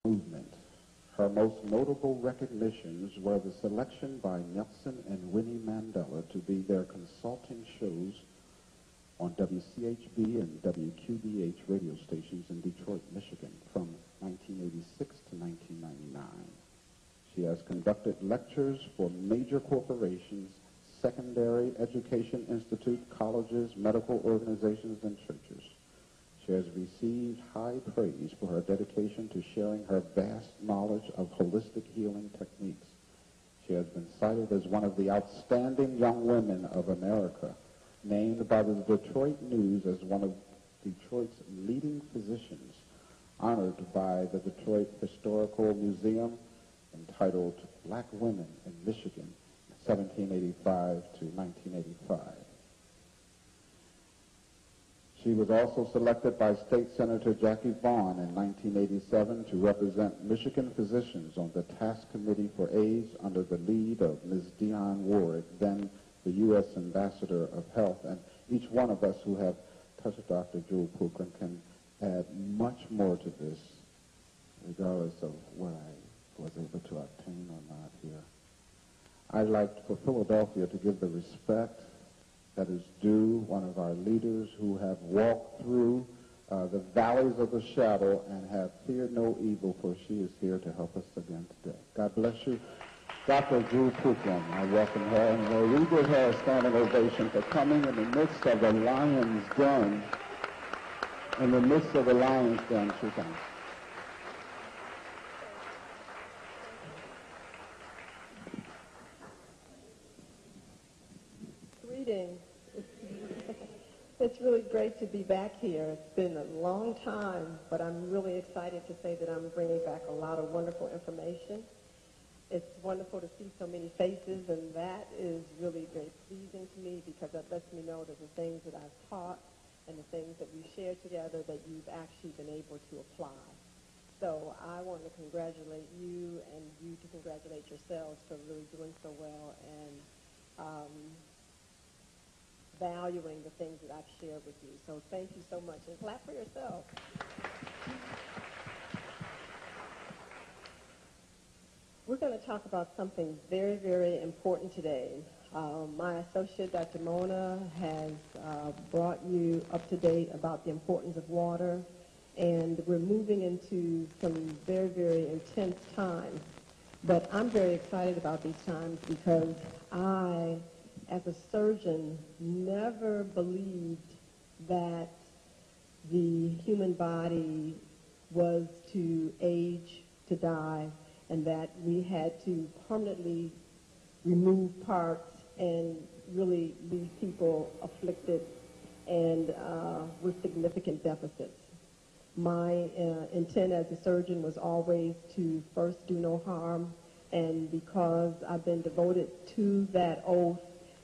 movement. Her most notable recognitions were the selection by Nelson and Winnie Mandela to be their consulting shows on WCHB and WQBH radio stations in Detroit, Michigan from 1986 to 1999. She has conducted lectures for major corporations, secondary education institutes, colleges, medical organizations, and churches. She has received high praise for her dedication to sharing her vast knowledge of holistic healing techniques. She has been cited as one of the outstanding young women of America, named by the Detroit News as one of Detroit's leading physicians, honored by the Detroit Historical Museum, entitled Black Women in Michigan, 1785 to 1985. She was also selected by State Senator Jackie Vaughn in 1987 to represent Michigan physicians on the Task Committee for AIDS under the lead of Ms. Dionne Warwick, then the U.S. Ambassador of Health. And each one of us who have touched Dr. Jewel Pookrum can add much more to this, regardless of what I was able to obtain or not here. I'd like for Philadelphia to give the respect that is due one of our leaders who have walked through the valleys of the shadow and have feared no evil, for she is here to help us again today. God bless you. Dr. Jewel Pookrum, I welcome her, and we give her a standing ovation for coming in the midst of the lion's den. In the midst of the lion's den, she comes. Greetings. It's really great to be back here. It's been a long time, but I'm really excited to say that I'm bringing back a lot of wonderful information. It's wonderful to see so many faces, and that is really very pleasing to me because that lets me know that the things that I've taught and the things that we've shared together that you've actually been able to apply. So I want to congratulate you and you to congratulate yourselves for really doing so well and valuing the things that I've shared with you. So thank you so much. And clap for yourself. We're going to talk about something very, very important today. My associate, Dr. Mona, has brought you up to date about the importance of water, and we're moving into some very, very intense times. But I'm very excited about these times because I, as a surgeon, never believed that the human body was to age, to die, and that we had to permanently remove parts and really leave people afflicted and with significant deficits. My intent as a surgeon was always to first do no harm, and because I've been devoted to that oath,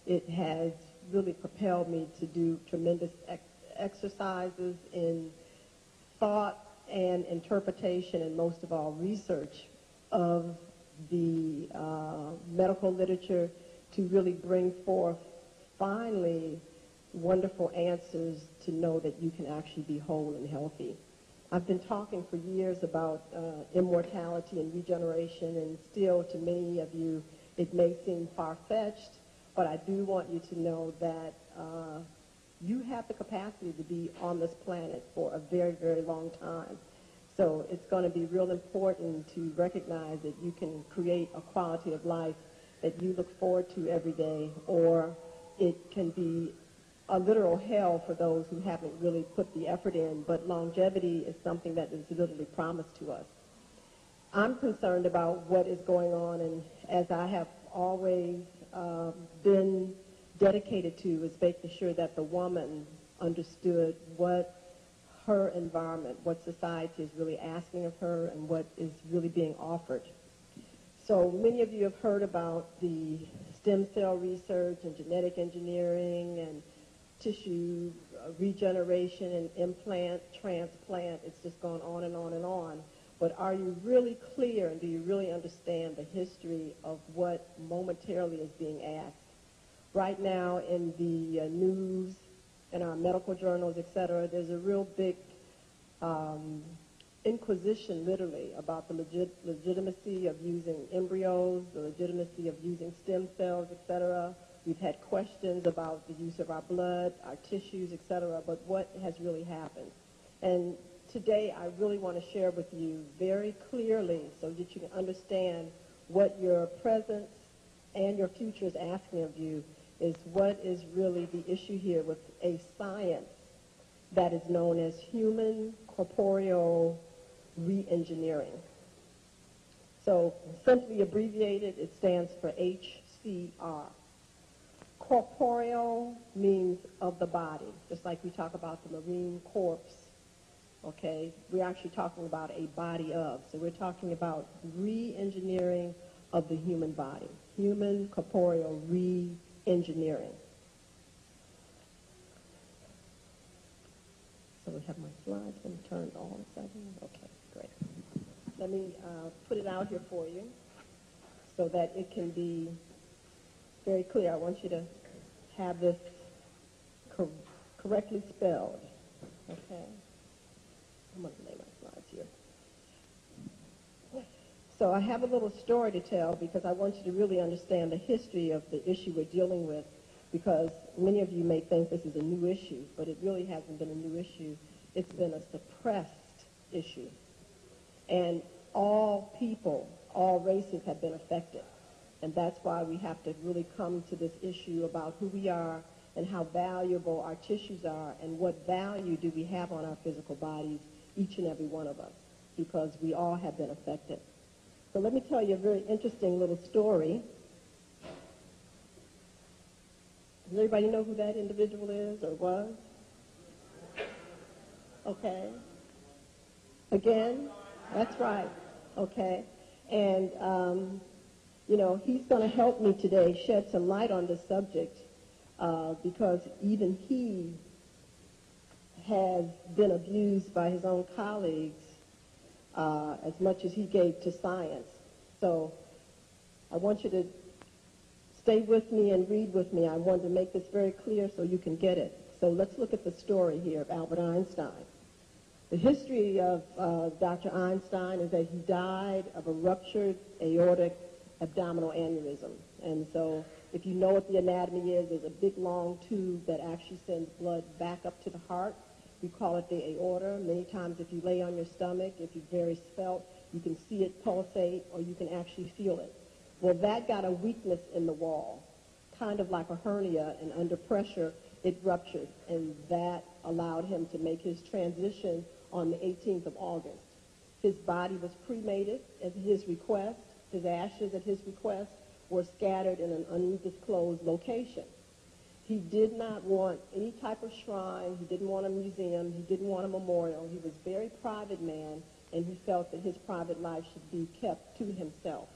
it has really propelled me to do tremendous exercises in thought and interpretation, and most of all research of the medical literature to really bring forth finally wonderful answers to know that you can actually be whole and healthy. I've been talking for years about immortality and regeneration, and still to many of you it may seem far-fetched, but I do want you to know that you have the capacity to be on this planet for a very, very long time. So it's going to be real important to recognize that you can create a quality of life that you look forward to every day, or it can be a literal hell for those who haven't really put the effort in, but longevity is something that is literally promised to us. I'm concerned about what is going on, and as I have always been dedicated to, is making sure that the woman understood what her environment, what society is really asking of her, and what is really being offered. So many of you have heard about the stem cell research and genetic engineering and tissue regeneration and implant, transplant. It's just gone on and on and on. But are you really clear, and do you really understand the history of what momentarily is being asked? Right now in the news, in our medical journals, et cetera, there's a real big inquisition, literally, about the legitimacy of using embryos, the legitimacy of using stem cells, etc. We've had questions about the use of our blood, our tissues, etc. But what has really happened? And today I really want to share with you very clearly so that you can understand what your present and your future is asking of you is what is really the issue here with a science that is known as human corporeal re-engineering. So simply abbreviated, it stands for HCR. Corporeal means of the body, just like we talk about the Marine Corps, okay? We're actually talking about a body of. So we're talking about re-engineering of the human body, human corporeal re-engineering. So we have my slides been turned on all of a sudden? Okay, great. Let me put it out here for you so that it can be very clear. I want you to have this correctly spelled, okay? I'm going to lay my slides here. So I have a little story to tell because I want you to really understand the history of the issue we're dealing with, because many of you may think this is a new issue, but it really hasn't been a new issue. It's been a suppressed issue. And all people, all races have been affected. And that's why we have to really come to this issue about who we are and how valuable our tissues are and what value do we have on our physical bodies, each and every one of us, because we all have been affected. So let me tell you a very interesting little story. Does everybody know who that individual is or was? Okay. Again? That's right. Okay. And, you know, he's going to help me today shed some light on this subject because even he has been abused by his own colleagues as much as he gave to science. So I want you to stay with me and read with me. I want to make this very clear so you can get it. So let's look at the story here of Albert Einstein. The history of Dr. Einstein is that he died of a ruptured aortic abdominal aneurysm. And so if you know what the anatomy is, there's a big long tube that actually sends blood back up to the heart. We call it the aorta. Many times if you lay on your stomach, if you're very svelte, you can see it pulsate or you can actually feel it. Well, that got a weakness in the wall, kind of like a hernia, and under pressure it ruptured, and that allowed him to make his transition on the 18th of August. His body was cremated at his request. His ashes at his request were scattered in an undisclosed location. He did not want any type of shrine. He didn't want a museum. He didn't want a memorial. He was a very private man, and he felt that his private life should be kept to himself.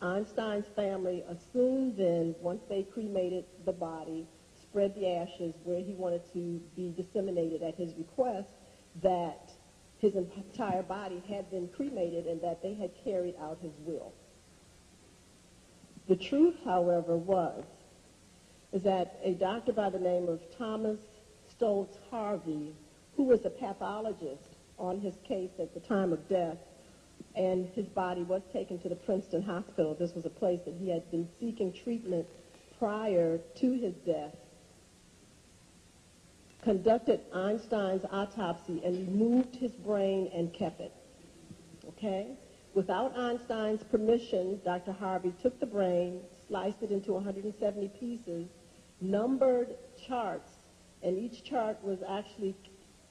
Einstein's family assumed then, once they cremated the body, spread the ashes where he wanted to be disseminated at his request, that his entire body had been cremated and that they had carried out his will. The truth, however, is that a doctor by the name of Thomas Stoltz Harvey, who was a pathologist on his case at the time of death, and his body was taken to the Princeton Hospital. This was a place that he had been seeking treatment prior to his death, conducted Einstein's autopsy and removed his brain and kept it. Okay? Without Einstein's permission, Dr. Harvey took the brain, sliced it into 170 pieces, numbered charts, and each chart was actually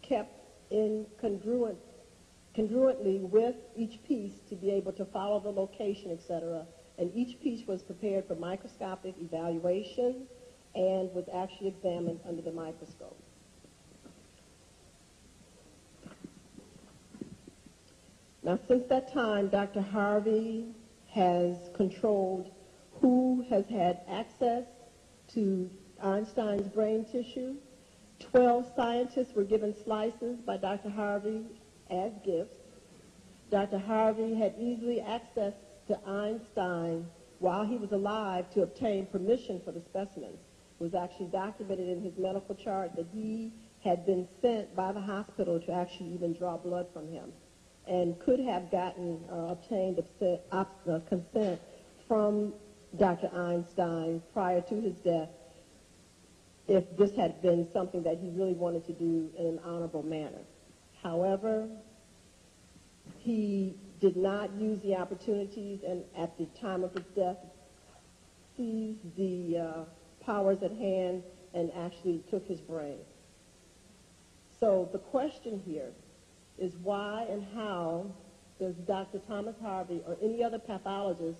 kept in congruently with each piece to be able to follow the location, etc. And each piece was prepared for microscopic evaluation and was actually examined under the microscope. Now, since that time, Dr. Harvey has controlled who has had access to Einstein's brain tissue. 12 scientists were given slices by Dr. Harvey as gifts. Dr. Harvey had easily access to Einstein while he was alive to obtain permission for the specimens. It was actually documented in his medical chart that he had been sent by the hospital to actually even draw blood from him, and could have gotten obtained consent from Dr. Einstein prior to his death if this had been something that he really wanted to do in an honorable manner. However, he did not use the opportunities, and at the time of his death, seized the powers at hand and actually took his brain. So the question here is why and how does Dr. Thomas Harvey or any other pathologist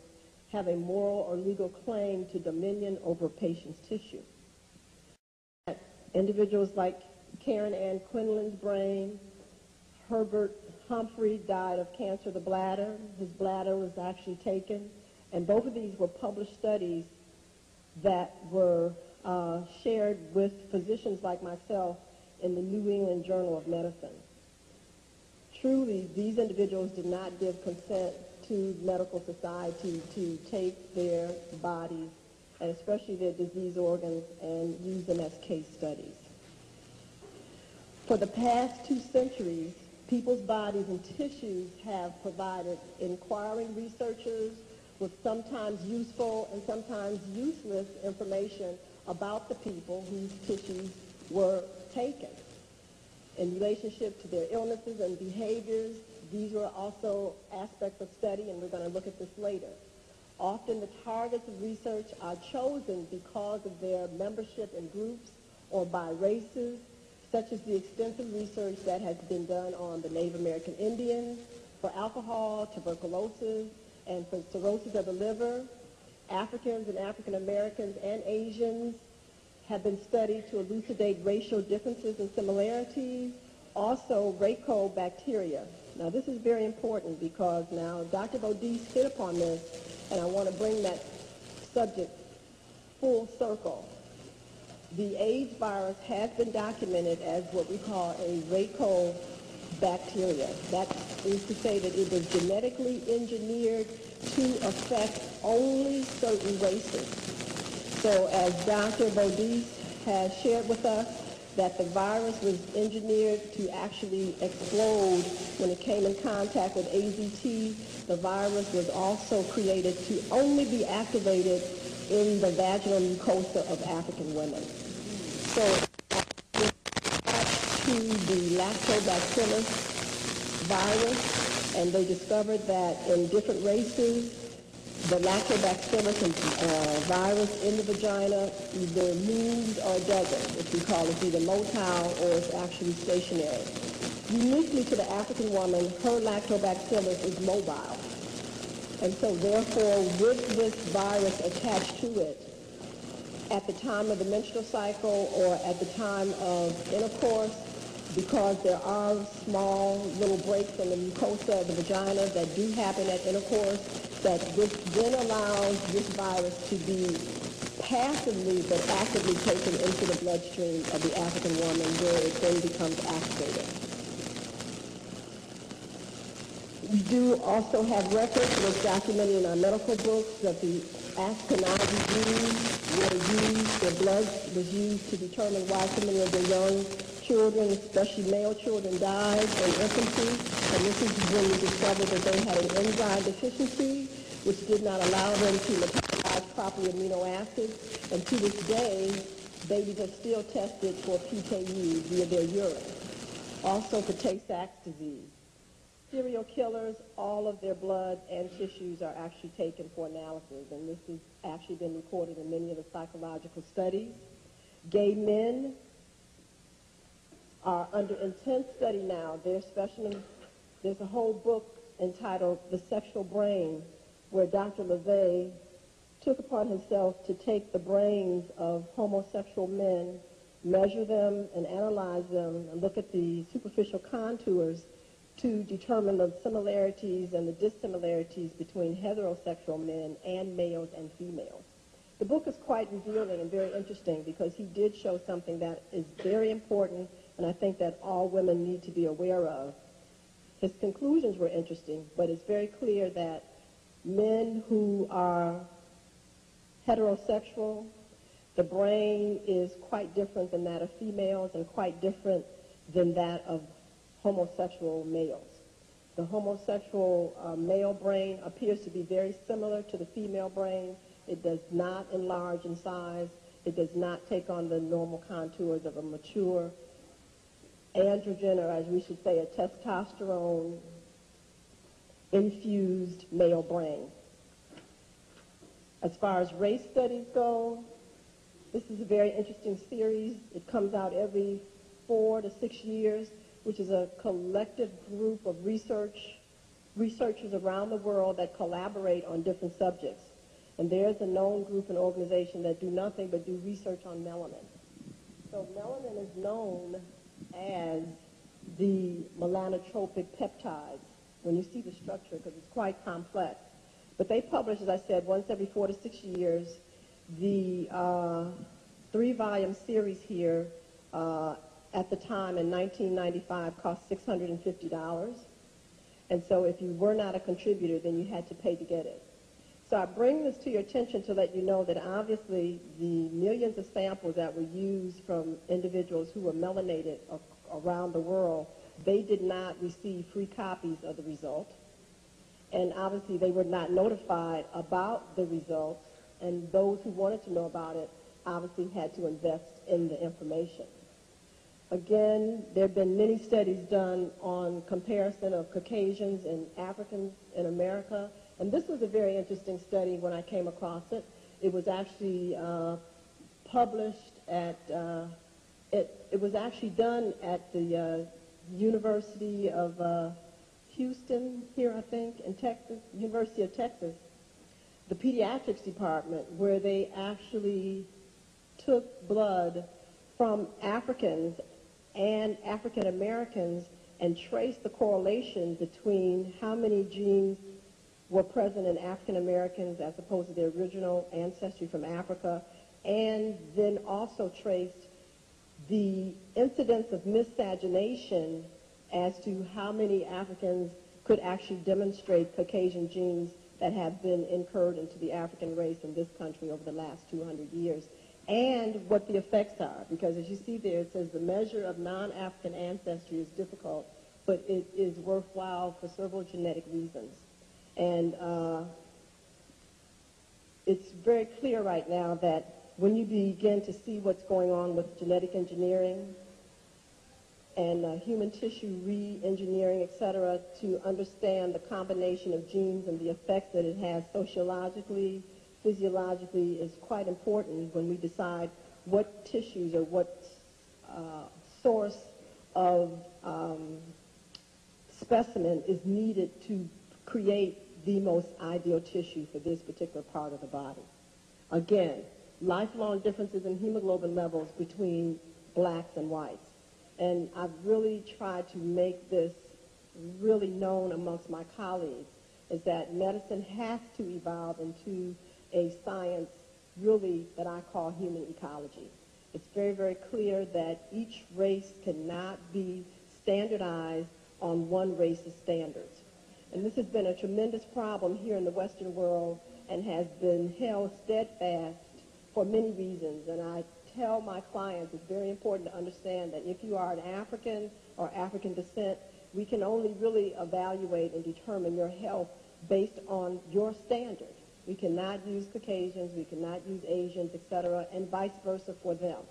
have a moral or legal claim to dominion over a patient's tissue? Individuals like Karen Ann Quinlan's brain, Herbert Humphrey died of cancer of the bladder. His bladder was actually taken, and both of these were published studies that were shared with physicians like myself in the New England Journal of Medicine. Truly, these individuals did not give consent to medical society to take their bodies, and especially their disease organs, and use them as case studies. For the past 2 centuries, people's bodies and tissues have provided inquiring researchers with sometimes useful and sometimes useless information about the people whose tissues were taken. In relationship to their illnesses and behaviors, these were also aspects of study, and we're going to look at this later. Often the targets of research are chosen because of their membership in groups or by races, such as the extensive research that has been done on the Native American Indians, for alcohol, tuberculosis, and for cirrhosis of the liver. Africans and African Americans and Asians have been studied to elucidate racial differences and similarities, also Racobacteria. Now this is very important because now Dr. Bodis hit upon this, and I want to bring that subject full circle. The AIDS virus has been documented as what we call a Racobacteria. That is to say that it was genetically engineered to affect only certain races. So as Dr. Bodis has shared with us, that the virus was engineered to actually explode when it came in contact with AZT. The virus was also created to only be activated in the vaginal mucosa of African women. So to the lactobacillus virus, and they discovered that in different races, the lactobacillus virus in the vagina either moves or doesn't. If we call it either motile or it's actually stationary. Uniquely to the African woman, her lactobacillus is mobile. And so therefore, with this virus attached to it, at the time of the menstrual cycle or at the time of intercourse, because there are small little breaks in the mucosa of the vagina that do happen at intercourse, that this then allows this virus to be passively but actively taken into the bloodstream of the African woman, where it then becomes activated. We do also have records that was documented in our medical books that the Ashkenazi Jews were used, their blood was used to determine why so many of their young children, especially male children, died in infancy. And this is when we discovered that they had an enzyme deficiency, which did not allow them to metabolize properly amino acids. And to this day, babies are still tested for PKU via their urine. Also for Tay-Sachs disease. Serial killers, all of their blood and tissues are actually taken for analysis, and this has actually been recorded in many of the psychological studies. Gay men are under intense study now. Their specimens, there's a whole book entitled The Sexual Brain, where Dr. LaVey took upon himself to take the brains of homosexual men, measure them and analyze them, and look at the superficial contours to determine the similarities and the dissimilarities between heterosexual men and males and females. The book is quite revealing and very interesting because he did show something that is very important, and I think that all women need to be aware of. His conclusions were interesting, but it's very clear that men who are heterosexual The brain is quite different than that of females and quite different than that of homosexual males. The homosexual male brain appears to be very similar to the female brain. It does not enlarge in size. It does not take on the normal contours of a mature androgen, or as we should say, a testosterone-infused male brain. As far as race studies go, this is a very interesting series. It comes out every 4 to 6 years, which is a collective group of researchers around the world that collaborate on different subjects. And there's a known group and organization that do nothing but do research on melanin. So melanin is known as the melanotropic peptides when you see the structure, because it's quite complex. But they publish, as I said, once every 4 to 6 years. The 3-volume series here at the time in 1995 cost $650. And so if you were not a contributor, then you had to pay to get it. So I bring this to your attention to let you know that obviously the millions of samples that were used from individuals who were melanated around the world, they did not receive free copies of the result. And obviously they were not notified about the results, and those who wanted to know about it obviously had to invest in the information. Again, there have been many studies done on comparison of Caucasians and Africans in America, and this was a very interesting study when I came across it. It was actually published at, it was actually done at the University of Houston here, I think, in Texas, University of Texas, the pediatrics department, where they actually took blood from Africans and African Americans and traced the correlation between how many genes were present in African Americans as opposed to their original ancestry from Africa, and then also traced the incidence of miscegenation as to how many Africans could actually demonstrate Caucasian genes that have been incurred into the African race in this country over the last 200 years, and what the effects are. Because as you see there, it says the measure of non-African ancestry is difficult, but it is worthwhile for several genetic reasons. And it's very clear right now that when you begin to see what's going on with genetic engineering and human tissue re-engineering, et cetera, to understand the combination of genes and the effects that it has sociologically, physiologically, is quite important when we decide what tissues or what source of specimen is needed to create the most ideal tissue for this particular part of the body. Again, lifelong differences in hemoglobin levels between blacks and whites. And I've really tried to make this really known amongst my colleagues, is that medicine has to evolve into a science really that I call human ecology. It's very, very clear that each race cannot be standardized on one race's standards. And this has been a tremendous problem here in the Western world and has been held steadfast for many reasons. And I tell my clients it's very important to understand that if you are an African or African descent, we can only really evaluate and determine your health based on your standard. We cannot use Caucasians, we cannot use Asians, etc., and vice versa for them.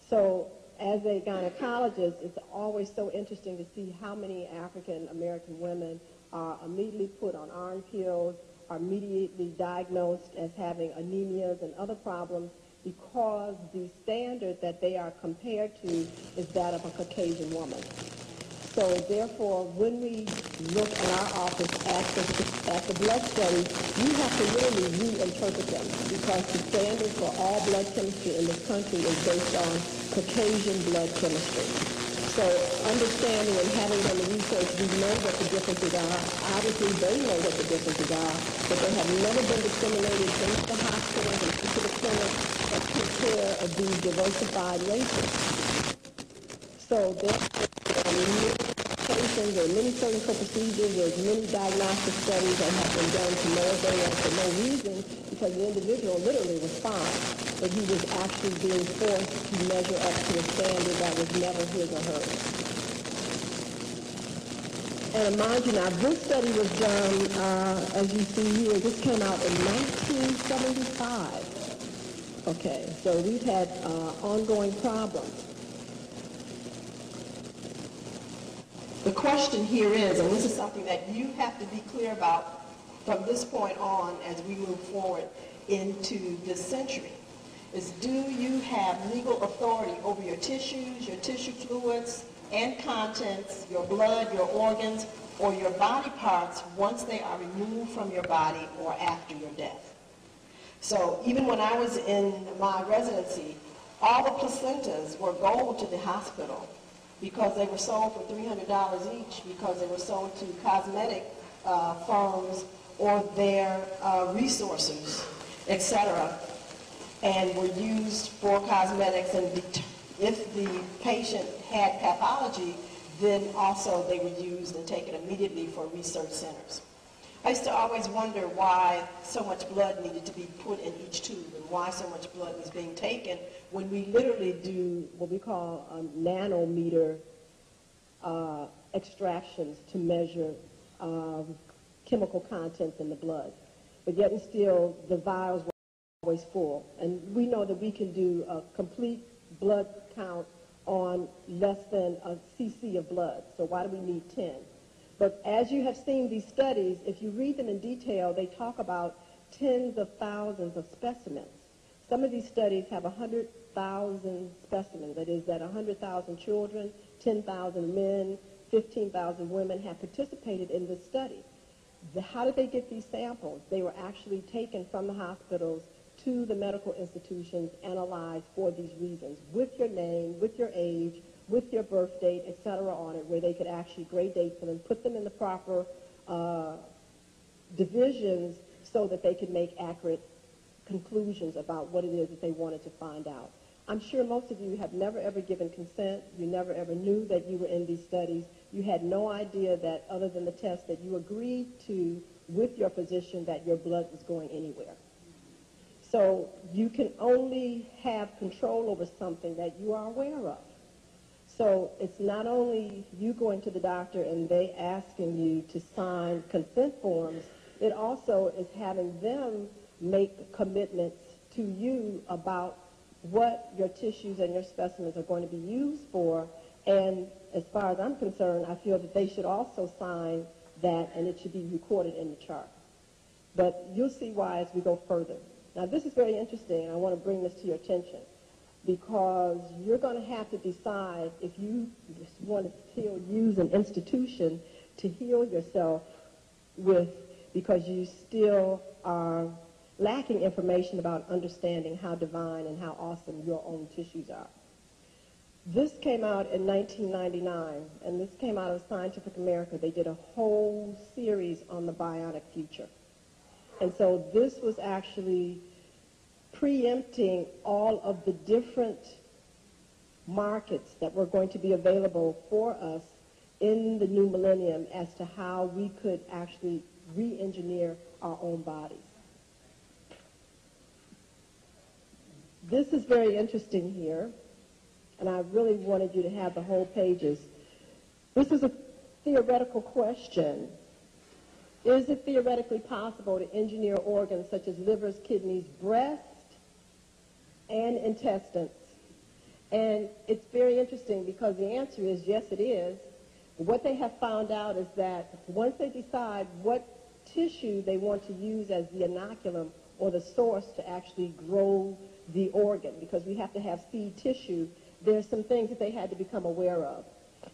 So as a gynecologist, it's always so interesting to see how many African American women are immediately put on orange pills, are immediately diagnosed as having anemias and other problems because the standard that they are compared to is that of a Caucasian woman. So therefore, when we look in our office at the blood studies, we have to really reinterpret them because the standard for all blood chemistry in this country is based on Caucasian blood chemistry. So understanding and having done the research, we know what the differences are. Obviously, they know what the differences are, but they have never been discriminated into the hospitals and into the clinics that take care of these diversified races. So therefore, medicines, there are many surgical procedures, there's many diagnostic studies that have been done to no avail for no reason, because the individual literally was fine, but he was actually being forced to measure up to a standard that was never his or hers. And mind you now, this study was done, as you see here, this came out in 1975. Okay, so we've had ongoing problems. The question here is, and this is something that you have to be clear about from this point on as we move forward into this century, is do you have legal authority over your tissues, your tissue fluids and contents, your blood, your organs, or your body parts once they are removed from your body or after your death? So even when I was in my residency, all the placentas were gold to the hospital because they were sold for $300 each, because they were sold to cosmetic firms or their resources, etc., and were used for cosmetics. And if the patient had pathology, then also they were used and taken immediately for research centers. I used to always wonder why so much blood needed to be put in each tube and why so much blood was being taken when we literally do what we call nanometer extractions to measure chemical contents in the blood. But yet and still, the vials were always full. And we know that we can do a complete blood count on less than a cc of blood. So why do we need 10? But as you have seen these studies, if you read them in detail, they talk about tens of thousands of specimens. Some of these studies have 100,000 specimens. That is, that 100,000 children, 10,000 men, 15,000 women have participated in this study. How did they get these samples? They were actually taken from the hospitals to the medical institutions, analyzed for these reasons, with your name, with your age, with your birth date, et cetera, on it, where they could actually grade date them and put them in the proper divisions so that they could make accurate conclusions about what it is that they wanted to find out. I'm sure most of you have never ever given consent. You never ever knew that you were in these studies. You had no idea that, other than the test, that you agreed to with your physician that your blood was going anywhere. So you can only have control over something that you are aware of. So it's not only you going to the doctor and they asking you to sign consent forms, it also is having them make commitments to you about what your tissues and your specimens are going to be used for. And as far as I'm concerned, I feel that they should also sign that, and it should be recorded in the chart. But you'll see why as we go further. Now, this is very interesting, and I want to bring this to your attention, because you're going to have to decide if you want to still use an institution to heal yourself with, because you still are lacking information about understanding how divine and how awesome your own tissues are. This came out in 1999, and this came out of Scientific America. They did a whole series on the bionic future. And so this was actually preempting all of the different markets that were going to be available for us in the new millennium as to how we could actually re-engineer our own bodies. This is very interesting here, and I really wanted you to have the whole pages. This is a theoretical question. Is it theoretically possible to engineer organs such as livers, kidneys, breast, and intestines? And it's very interesting because the answer is yes, it is. What they have found out is that once they decide what tissue they want to use as the inoculum or the source to actually grow the organ, because we have to have seed tissue, there's some things that they had to become aware of.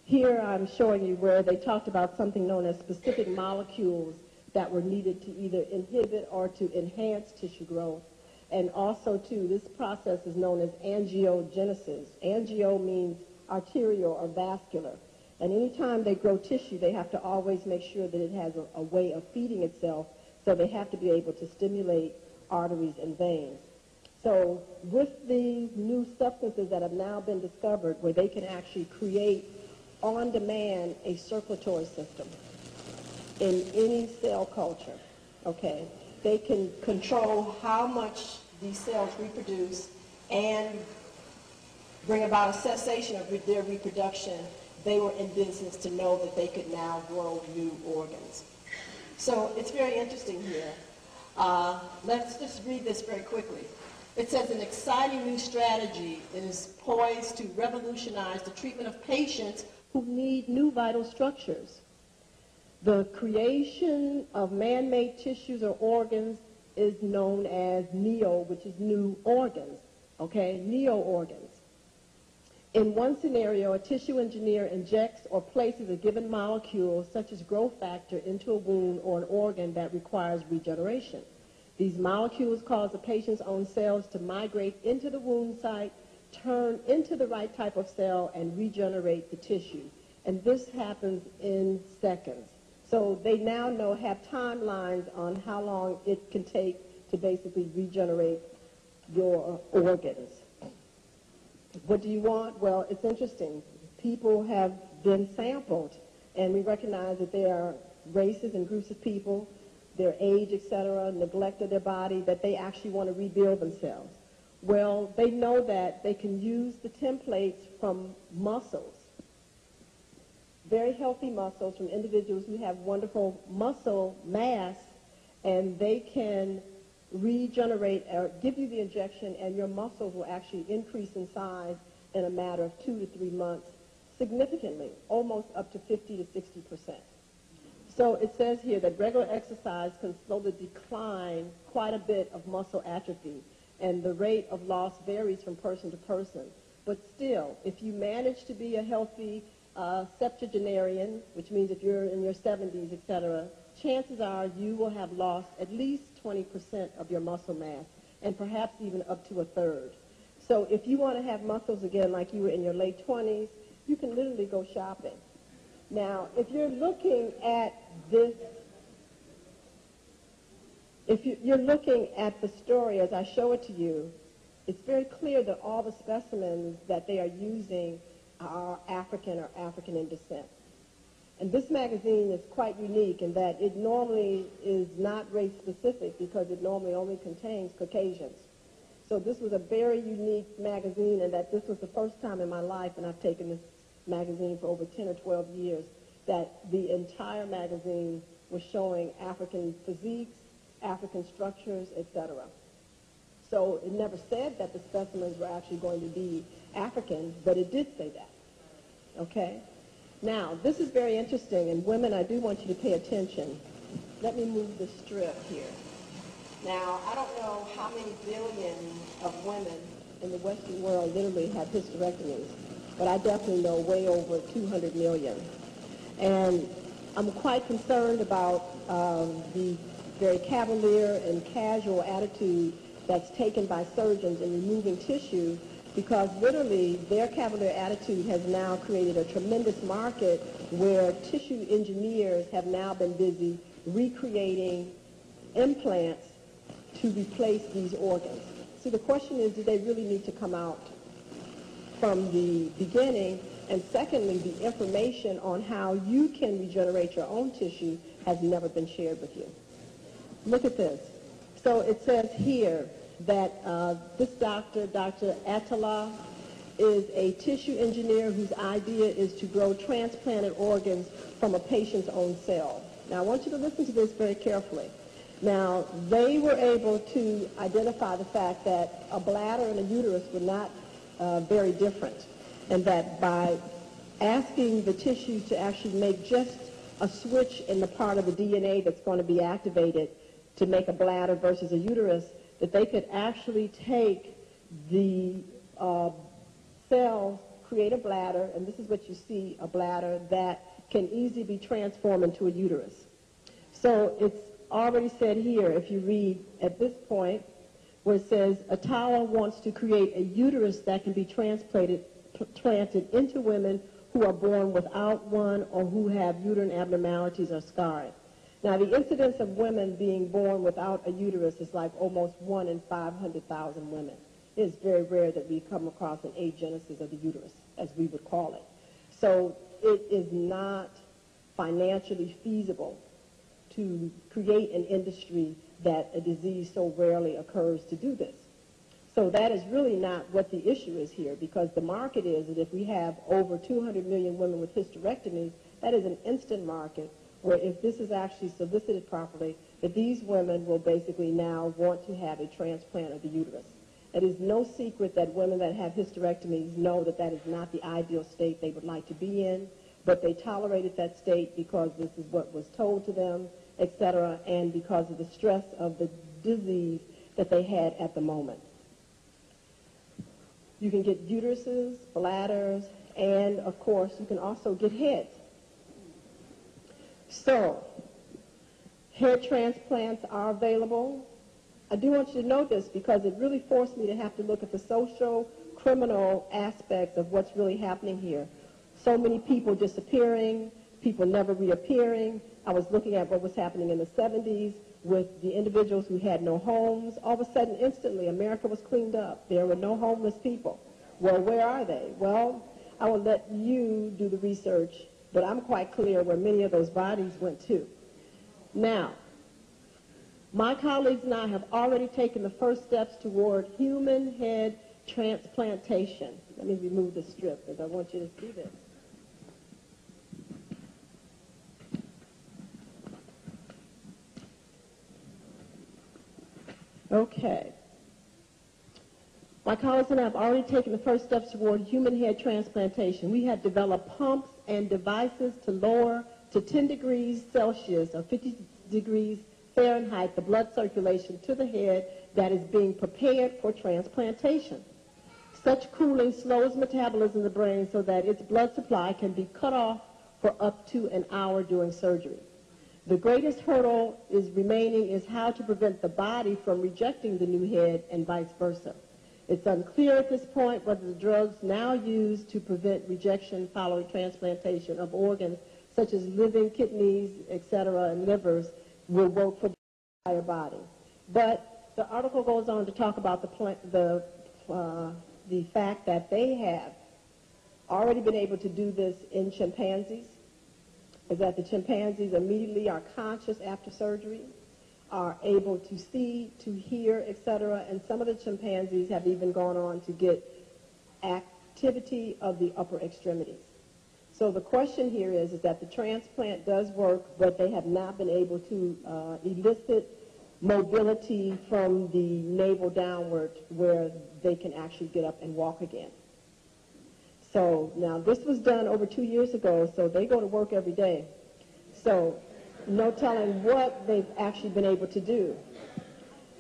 Here I'm showing you where they talked about something known as specific molecules that were needed to either inhibit or to enhance tissue growth. And also, too, this process is known as angiogenesis. Angio means arterial or vascular. And anytime they grow tissue, they have to always make sure that it has a way of feeding itself, so they have to be able to stimulate arteries and veins. So with these new substances that have now been discovered where they can actually create on demand a circulatory system in any cell culture, okay? They can control how much these cells reproduce and bring about a cessation of their reproduction. They were in business to know that they could now grow new organs. So it's very interesting here. Let's just read this very quickly. It says an exciting new strategy is poised to revolutionize the treatment of patients who need new vital structures. The creation of man-made tissues or organs is known as neo, which is new organs, okay? Neo organs. In one scenario, a tissue engineer injects or places a given molecule, such as growth factor, into a wound or an organ that requires regeneration. These molecules cause the patient's own cells to migrate into the wound site, turn into the right type of cell, and regenerate the tissue. And this happens in seconds. So they now have timelines on how long it can take to basically regenerate your organs. What do you want? Well, it's interesting. People have been sampled, and we recognize that there are races and groups of people, their age, etc., neglect of their body, that they actually want to rebuild themselves. Well, they know that they can use the templates from muscles, very healthy muscles from individuals who have wonderful muscle mass, and they can regenerate or give you the injection, and your muscles will actually increase in size in a matter of 2 to 3 months, significantly, almost up to 50 to 60%. So it says here that regular exercise can slowly decline quite a bit of muscle atrophy, and the rate of loss varies from person to person. But still, if you manage to be a healthy septuagenarian, which means if you're in your 70s, etc., chances are you will have lost at least 20% of your muscle mass, and perhaps even up to a third. So if you want to have muscles again like you were in your late 20s, you can literally go shopping. Now, if you're looking at this, if you're looking at the story as I show it to you, it's very clear that all the specimens that they are using are African or African in descent. And this magazine is quite unique in that it normally is not race specific because it normally only contains Caucasians. So this was a very unique magazine, and that this was the first time in my life, and I've taken this magazine for over 10 or 12 years, that the entire magazine was showing African physiques, African structures, etc. So it never said that the specimens were actually going to be African, but it did say that. Okay? Now, this is very interesting, and women, I do want you to pay attention. Let me move the strip here. Now, I don't know how many billions of women in the Western world literally have hysterectomies, but I definitely know way over 200 million. And I'm quite concerned about the very cavalier and casual attitude that's taken by surgeons in removing tissue, because literally their cavalier attitude has now created a tremendous market where tissue engineers have now been busy recreating implants to replace these organs. So the question is, do they really need to come out from the beginning? And secondly, the information on how you can regenerate your own tissue has never been shared with you. Look at this. So it says here that this doctor, Dr. Attala, is a tissue engineer whose idea is to grow transplanted organs from a patient's own cell. Now, I want you to listen to this very carefully. Now, they were able to identify the fact that a bladder and a uterus were not very different, and that by asking the tissue to actually make just a switch in the part of the DNA that's going to be activated to make a bladder versus a uterus, that they could actually take the cells, create a bladder, and this is what you see, a bladder that can easily be transformed into a uterus. So it's already said here, if you read at this point, where it says, Atala wants to create a uterus that can be transplanted into women who are born without one or who have uterine abnormalities or scarring. Now, the incidence of women being born without a uterus is like almost 1 in 500,000 women. It is very rare that we come across an agenesis of the uterus, as we would call it. So it is not financially feasible to create an industry that a disease so rarely occurs to do this. So that is really not what the issue is here, because the market is that if we have over 200 million women with hysterectomies, that is an instant market where if this is actually solicited properly, that these women will basically now want to have a transplant of the uterus. It is no secret that women that have hysterectomies know that that is not the ideal state they would like to be in, but they tolerated that state because this is what was told to them, etc., and because of the stress of the disease that they had at the moment. You can get uteruses, bladders, and of course you can also get heads. So, hair transplants are available. I do want you to know this because it really forced me to have to look at the social, criminal aspects of what's really happening here. So many people disappearing, people never reappearing. I was looking at what was happening in the 70s with the individuals who had no homes. All of a sudden, instantly, America was cleaned up. There were no homeless people. Well, where are they? Well, I will let you do the research, but I'm quite clear where many of those bodies went to. Now, my colleagues and I have already taken the first steps toward human head transplantation. Let me remove the strip because I want you to see this. Okay. My colleagues and I have already taken the first steps toward human head transplantation. We have developed pumps and devices to lower to 10 degrees Celsius or 50 degrees Fahrenheit the blood circulation to the head that is being prepared for transplantation. Such cooling slows metabolism in the brain so that its blood supply can be cut off for up to an hour during surgery. The greatest hurdle remaining is how to prevent the body from rejecting the new head and vice versa. It's unclear at this point whether the drugs now used to prevent rejection following transplantation of organs such as living kidneys, etc., and livers will work for the entire body. But the article goes on to talk about the fact that they have already been able to do this in chimpanzees, is that the chimpanzees immediately are conscious after surgery, are able to see, to hear, etc., and some of the chimpanzees have even gone on to get activity of the upper extremities. So the question here is that the transplant does work, but they have not been able to elicit mobility from the navel downward where they can actually get up and walk again. So now this was done over 2 years ago, so they go to work every day. So no telling what they've actually been able to do.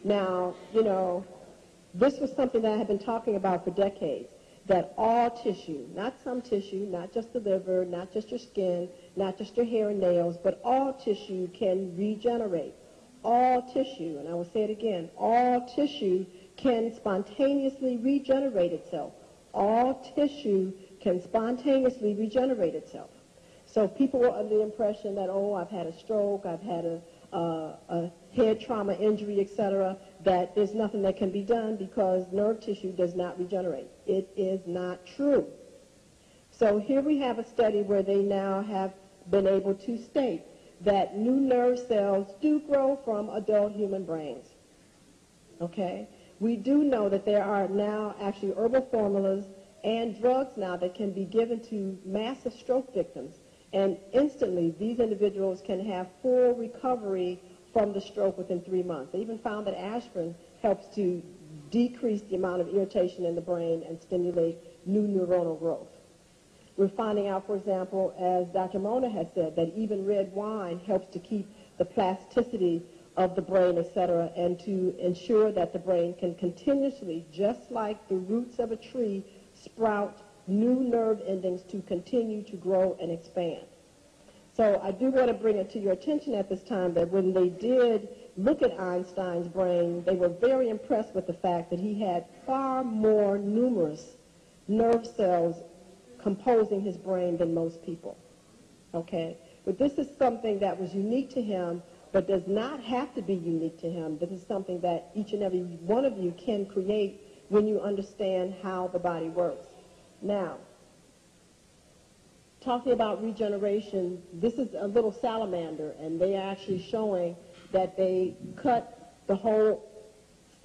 Now, you know, this was something that I have been talking about for decades, that all tissue, not some tissue, not just the liver, not just your skin, not just your hair and nails, but all tissue can regenerate. All tissue, and I will say it again, all tissue can spontaneously regenerate itself. All tissue can spontaneously regenerate itself. So people were under the impression that, oh, I've had a stroke, I've had a head trauma injury, etc., that there's nothing that can be done because nerve tissue does not regenerate. It is not true. So here we have a study where they now have been able to state that new nerve cells do grow from adult human brains. Okay? We do know that there are now actually herbal formulas and drugs now that can be given to massive stroke victims. And instantly, these individuals can have full recovery from the stroke within 3 months. They even found that aspirin helps to decrease the amount of irritation in the brain and stimulate new neuronal growth. We're finding out, for example, as Dr. Mona has said, that even red wine helps to keep the plasticity of the brain, etc., and to ensure that the brain can continuously, just like the roots of a tree, sprout new nerve endings to continue to grow and expand. So I do want to bring it to your attention at this time that when they did look at Einstein's brain, they were very impressed with the fact that he had far more numerous nerve cells composing his brain than most people. Okay? But this is something that was unique to him, but does not have to be unique to him. This is something that each and every one of you can create when you understand how the body works. Now, talking about regeneration, this is a little salamander, and they are actually showing that they cut the whole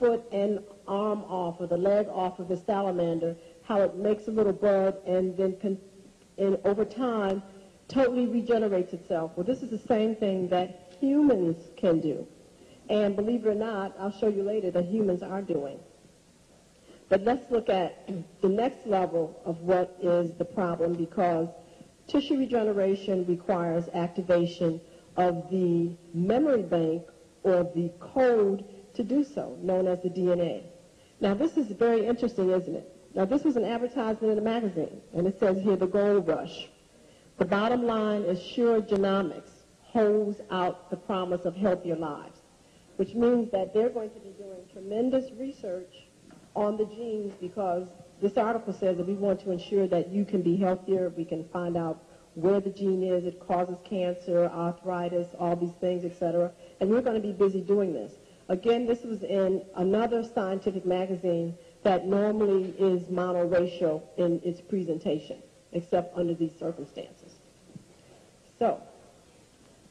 foot and arm off, or the leg off of the salamander, how it makes a little bud, and then over time totally regenerates itself. Well, this is the same thing that humans can do. And believe it or not, I'll show you later that humans are doing. But let's look at the next level of what is the problem, because tissue regeneration requires activation of the memory bank or the code to do so, known as the DNA. Now, this is very interesting, isn't it? Now, this was an advertisement in a magazine, and it says here, the gold rush. The bottom line is sure genomics holds out the promise of healthier lives, which means that they're going to be doing tremendous research on the genes, because this article says that we want to ensure that you can be healthier. We can find out where the gene is. It causes cancer, arthritis, all these things, etc. And we're going to be busy doing this. Again, this was in another scientific magazine that normally is monoracial in its presentation, except under these circumstances. So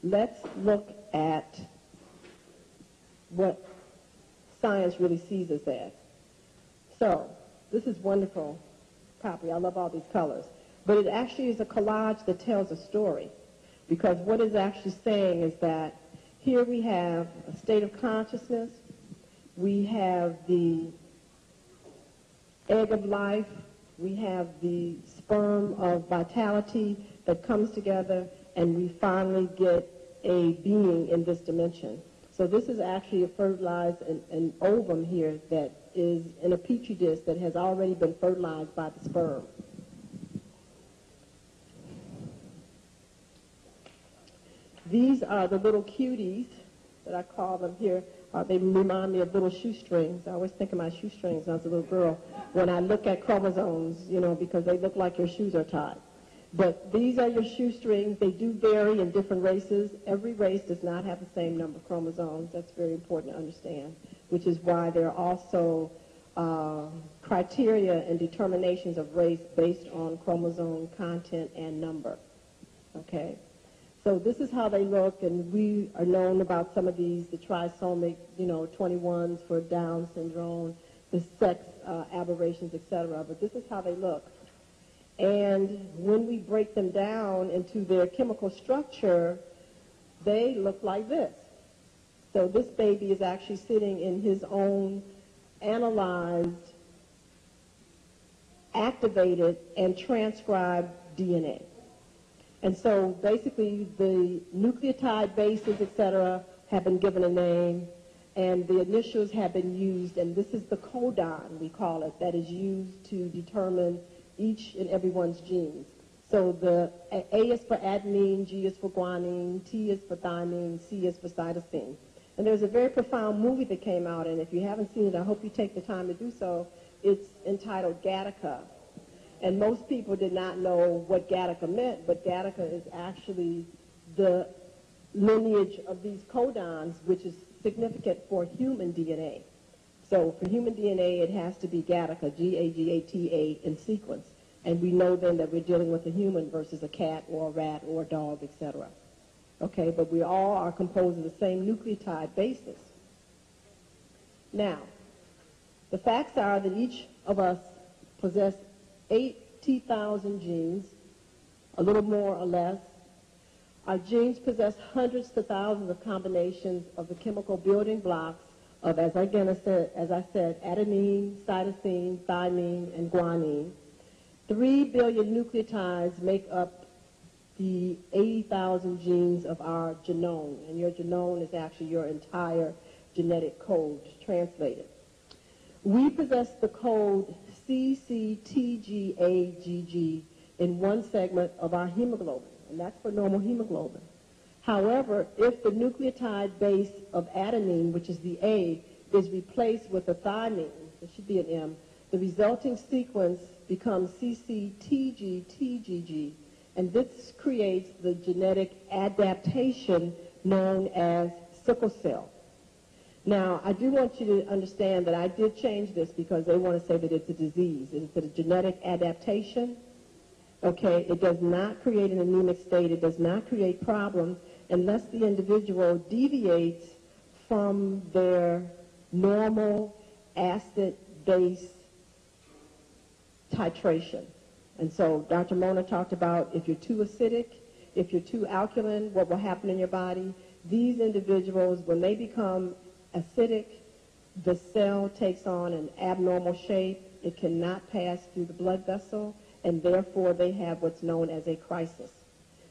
let's look at what science really sees us as. So this is wonderful property. I love all these colors. But it actually is a collage that tells a story, because what it's actually saying is that here we have a state of consciousness, we have the egg of life, we have the sperm of vitality that comes together, and we finally get a being in this dimension. So this is actually a fertilized an ovum here that is in a petri dish that has already been fertilized by the sperm. These are the little cuties that I call them here. They remind me of little shoestrings. I always think of my shoestrings when I was a little girl when I look at chromosomes, you know, because they look like your shoes are tied. But these are your shoestrings. They do vary in different races. Every race does not have the same number of chromosomes. That's very important to understand, which is why there are also criteria and determinations of race based on chromosome content and number. Okay? So this is how they look, and we are known about some of these, the trisomic, 21s for Down syndrome, the sex aberrations, etc. But this is how they look. And when we break them down into their chemical structure, they look like this. So this baby is actually sitting in his own analyzed, activated, and transcribed DNA. And so basically the nucleotide bases, etc., have been given a name, and the initials have been used, and this is the codon, we call it, that is used to determine each and everyone's genes. So the A is for adenine, G is for guanine, T is for thymine, C is for cytosine. And there's a very profound movie that came out, and if you haven't seen it, I hope you take the time to do so. It's entitled Gattaca. And most people did not know what Gattaca meant, but Gattaca is actually the lineage of these codons, which is significant for human DNA. So for human DNA, it has to be Gattaca, G-A-G-A-T-A, in sequence. And we know then that we're dealing with a human versus a cat or a rat or a dog, etc. Okay, but we all are composed of the same nucleotide basis. Now, the facts are that each of us possess 80,000 genes, a little more or less. Our genes possess hundreds to thousands of combinations of the chemical building blocks of, as I said, adenine, cytosine, thymine, and guanine. 3 billion nucleotides make up the 80,000 genes of our genome, and your genome is actually your entire genetic code translated. We possess the code CCTGAGG in one segment of our hemoglobin, and that's for normal hemoglobin. However, if the nucleotide base of adenine, which is the A, is replaced with a thymine, there should be an M, the resulting sequence becomes CCTGTGG, and this creates the genetic adaptation known as sickle cell. Now, I do want you to understand that I did change this because they want to say that it's a disease. It's a genetic adaptation. Okay, it does not create an anemic state. It does not create problems unless the individual deviates from their normal acid-base titration. And so Dr. Mona talked about if you're too acidic, if you're too alkaline, what will happen in your body. These individuals, when they become acidic, the cell takes on an abnormal shape. It cannot pass through the blood vessel, and therefore they have what's known as a crisis.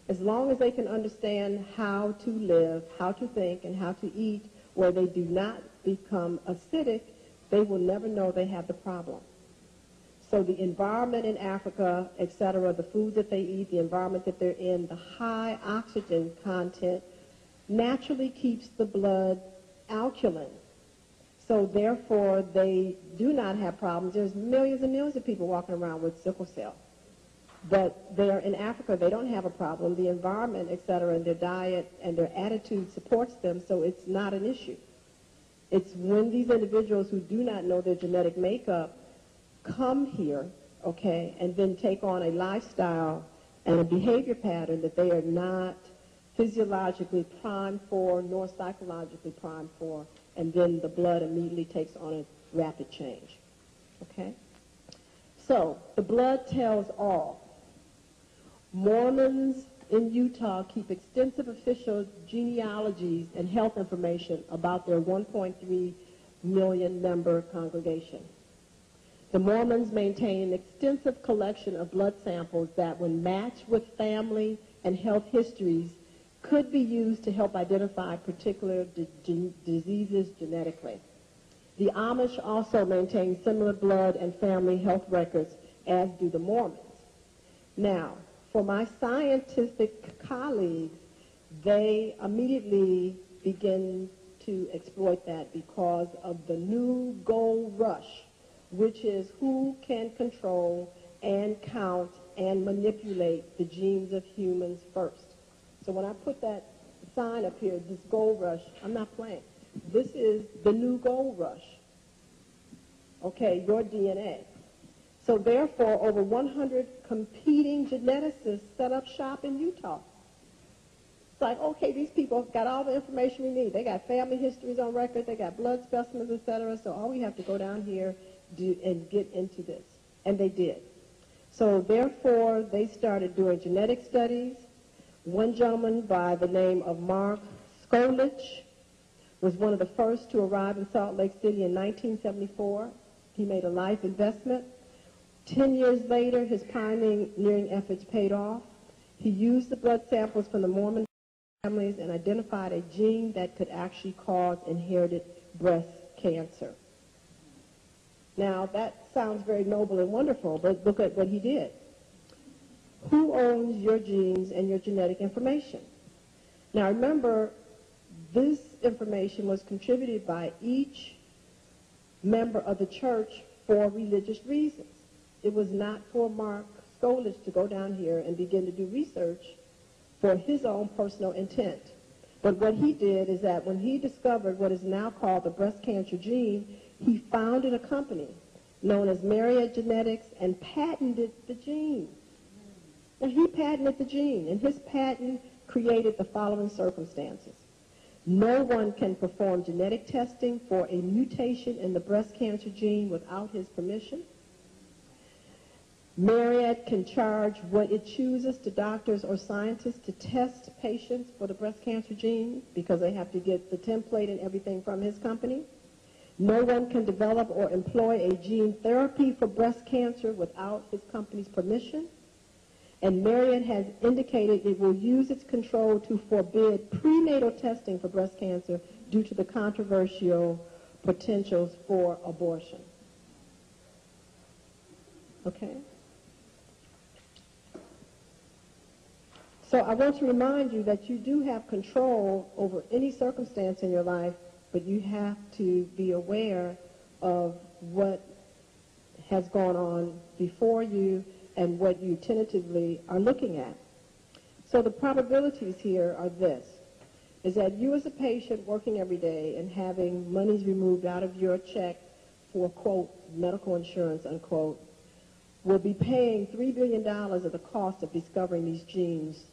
As long as they can understand how to live, how to think, and how to eat where they do not become acidic, they will never know they have the problem. So the environment in Africa, et cetera, the food that they eat, the environment that they're in, the high oxygen content naturally keeps the blood alkaline. So therefore, they do not have problems. There's millions and millions of people walking around with sickle cell. But they're in Africa, they don't have a problem. The environment, et cetera, and their diet and their attitude supports them, so it's not an issue. It's when these individuals who do not know their genetic makeup come here, okay, and then take on a lifestyle and a behavior pattern that they are not physiologically primed for nor psychologically primed for, and then the blood immediately takes on a rapid change, okay? So the blood tells all. Mormons in Utah keep extensive official genealogies and health information about their 1.3 million member congregation. The Mormons maintain an extensive collection of blood samples that, when matched with family and health histories, could be used to help identify particular diseases genetically. The Amish also maintain similar blood and family health records, as do the Mormons. Now, for my scientific colleagues, they immediately begin to exploit that because of the new gold rush, which is who can control and count and manipulate the genes of humans first. So when I put that sign up here, this gold rush, I'm not playing. This is the new gold rush. Okay, your DNA. So therefore, over 100 competing geneticists set up shop in Utah. It's like, okay, these people got all the information we need. They got family histories on record. They got blood specimens, et cetera. So all we have to go down here and get into this. And they did. So therefore, they started doing genetic studies. One gentleman by the name of Mark Skolich was one of the first to arrive in Salt Lake City in 1974. He made a life investment. 10 years later, his pioneering efforts paid off. He used the blood samples from the Mormon families and identified a gene that could actually cause inherited breast cancer. Now, that sounds very noble and wonderful, but look at what he did. Who owns your genes and your genetic information? Now, remember, this information was contributed by each member of the church for religious reasons. It was not for Mark Skolich to go down here and begin to do research for his own personal intent. But what he did is that when he discovered what is now called the breast cancer gene, he founded a company known as Myriad Genetics and patented the gene. Now, he patented the gene, and his patent created the following circumstances. No one can perform genetic testing for a mutation in the breast cancer gene without his permission. Myriad can charge what it chooses to doctors or scientists to test patients for the breast cancer gene because they have to get the template and everything from his company. No one can develop or employ a gene therapy for breast cancer without his company's permission. And Myriad has indicated it will use its control to forbid prenatal testing for breast cancer due to the controversial potentials for abortion. Okay? So I want to remind you that you do have control over any circumstance in your life, but you have to be aware of what has gone on before you and what you tentatively are looking at. So the probabilities here are this, is that you as a patient working every day and having monies removed out of your check for, quote, medical insurance, unquote, will be paying $3 billion of the cost of discovering these genes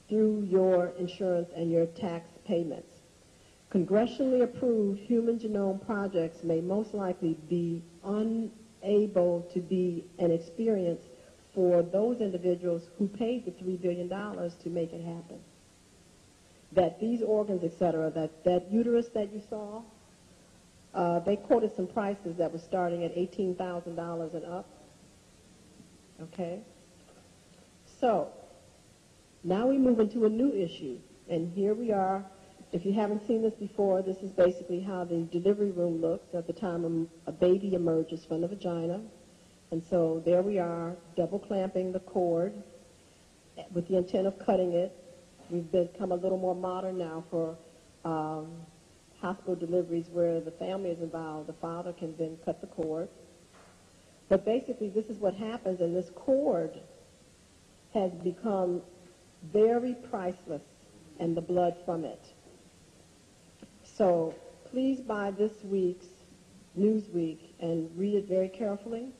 through your insurance and your tax payments. Congressionally approved human genome projects may most likely be unable to be an experience for those individuals who paid the $3 billion to make it happen. That these organs, etc., that uterus that you saw, they quoted some prices that were starting at $18,000 and up. Okay? So, now we move into a new issue. And here we are. If you haven't seen this before, this is basically how the delivery room looks at the time a baby emerges from the vagina. And so there we are, double clamping the cord with the intent of cutting it. We've become a little more modern now for hospital deliveries where the family is involved. The father can then cut the cord. But basically, this is what happens, and this cord has become very priceless, and the blood from it. So please buy this week's Newsweek and read it very carefully.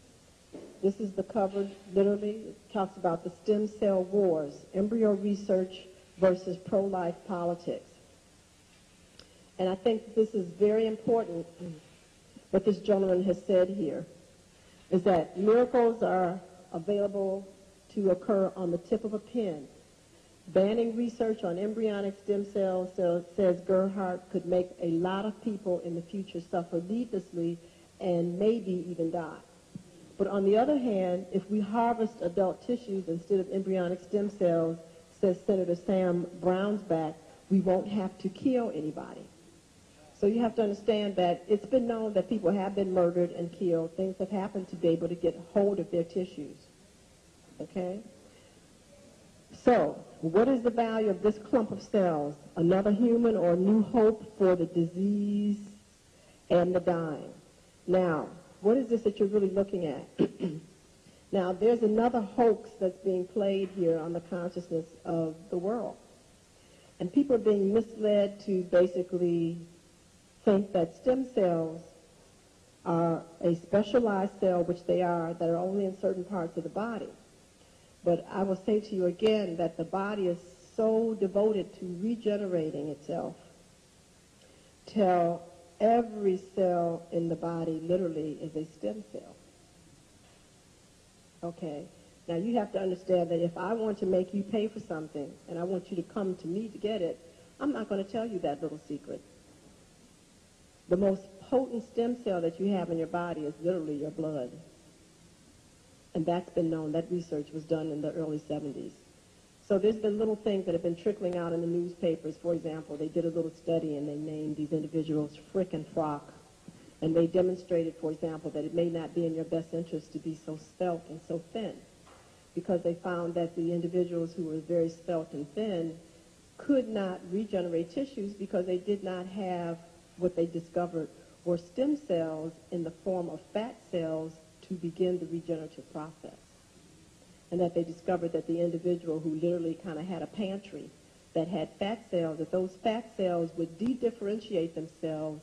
This is the cover, literally. It talks about the stem cell wars, embryo research versus pro-life politics. And I think this is very important, what this gentleman has said here, is that miracles are available to occur on the tip of a pen. Banning research on embryonic stem cells, says Gerhardt, could make a lot of people in the future suffer needlessly and maybe even die. But on the other hand, if we harvest adult tissues instead of embryonic stem cells, says Senator Sam Brownsback, we won't have to kill anybody. So you have to understand that it's been known that people have been murdered and killed. Things have happened to be able to get hold of their tissues. Okay? So, what is the value of this clump of cells? Another human or new hope for the disease and the dying. Now, what is this that you're really looking at? Now, there's another hoax that's being played here on the consciousness of the world. And people are being misled to basically think that stem cells are a specialized cell, which they are, that are only in certain parts of the body. But I will say to you again that the body is so devoted to regenerating itself till every cell in the body literally is a stem cell. Okay? Now you have to understand that if I want to make you pay for something and I want you to come to me to get it, I'm not going to tell you that little secret. The most potent stem cell that you have in your body is literally your blood. And that's been known. That research was done in the early 70s. So there's been little things that have been trickling out in the newspapers. For example, they did a little study and they named these individuals Frick and Frock. And they demonstrated, for example, that it may not be in your best interest to be so svelte and so thin, because they found that the individuals who were very svelte and thin could not regenerate tissues because they did not have what they discovered were stem cells in the form of fat cells to begin the regenerative process. And that they discovered that the individual who literally kind of had a pantry that had fat cells, that those fat cells would de-differentiate themselves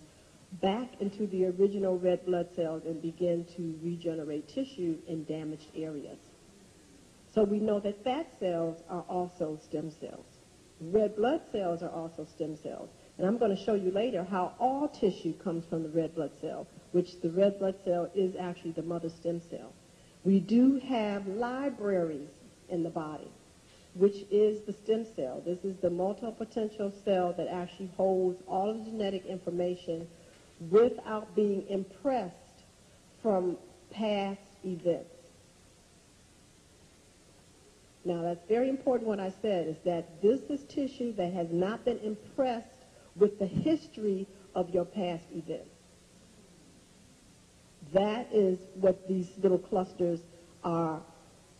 back into the original red blood cells and begin to regenerate tissue in damaged areas. So we know that fat cells are also stem cells. Red blood cells are also stem cells. And I'm going to show you later how all tissue comes from the red blood cell, which the red blood cell is actually the mother stem cell. We do have libraries in the body, which is the stem cell. This is the multipotential cell that actually holds all of the genetic information without being impressed from past events. Now, that's very important what I said, is that this is tissue that has not been impressed with the history of your past events. That is what these little clusters are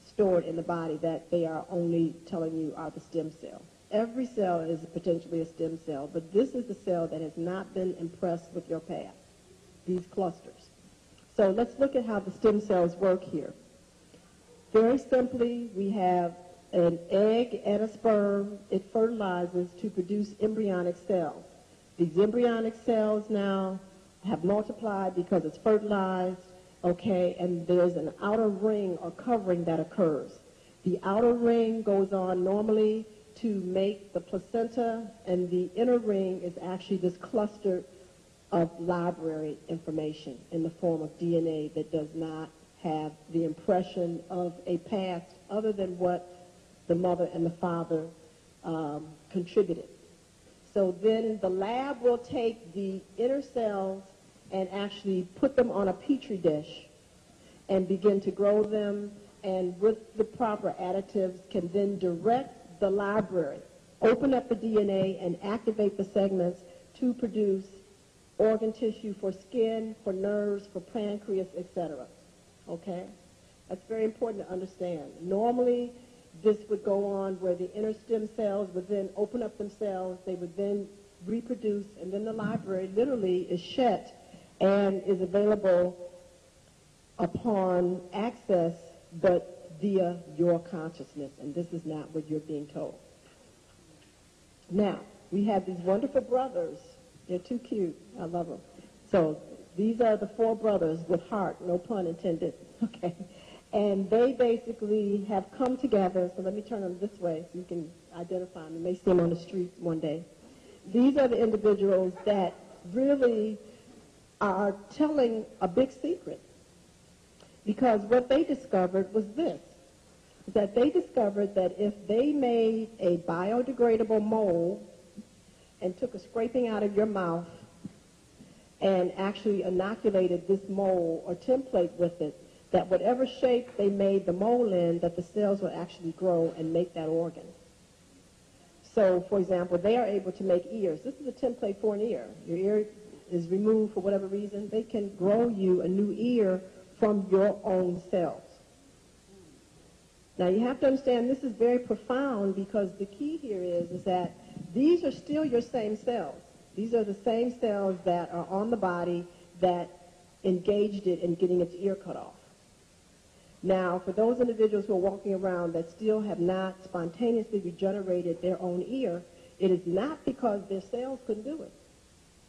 stored in the body, that they are only telling you are the stem cell. Every cell is potentially a stem cell, but this is the cell that has not been impressed with your past, these clusters. So let's look at how the stem cells work here. Very simply, we have an egg and a sperm. It fertilizes to produce embryonic cells. These embryonic cells now have multiplied because it's fertilized, okay, and there's an outer ring or covering that occurs. The outer ring goes on normally to make the placenta, and the inner ring is actually this cluster of library information in the form of DNA that does not have the impression of a past other than what the mother and the father contributed. So then the lab will take the inner cells and actually put them on a petri dish and begin to grow them, and with the proper additives can then direct the library, open up the DNA and activate the segments to produce organ tissue for skin, for nerves, for pancreas, etc. Okay? That's very important to understand. Normally, this would go on where the inner stem cells would then open up themselves, they would then reproduce, and then the library literally is shut and is available upon access, but via your consciousness, and this is not what you're being told. Now, we have these wonderful brothers. They're too cute. I love them. So these are the four brothers with heart, no pun intended, okay? And they basically have come together, so let me turn them this way so you can identify them. You may see them on the street one day. These are the individuals that really are telling a big secret, because what they discovered was this, that they discovered that if they made a biodegradable mold and took a scraping out of your mouth and actually inoculated this mold or template with it, that whatever shape they made the mold in, that the cells will actually grow and make that organ. So, for example, they are able to make ears. This is a template for an ear. Your ear is removed for whatever reason. They can grow you a new ear from your own cells. Now, you have to understand this is very profound, because the key here is that these are still your same cells. These are the same cells that are on the body that engaged it in getting its ear cut off. Now, for those individuals who are walking around that still have not spontaneously regenerated their own ear, it is not because their cells couldn't do it.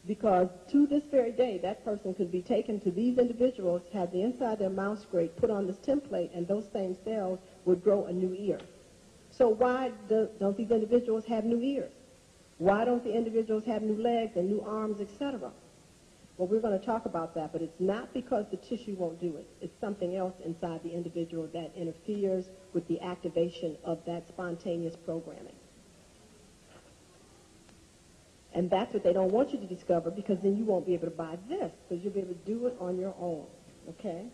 Because to this very day, that person could be taken to these individuals, have the inside of their mouth scraped, put on this template, and those same cells would grow a new ear. So why don't these individuals have new ears? Why don't the individuals have new legs and new arms, etc.? Well, we're going to talk about that, but it's not because the tissue won't do it. It's something else inside the individual that interferes with the activation of that spontaneous programming. And that's what they don't want you to discover, because then you won't be able to buy this, because you'll be able to do it on your own, okay?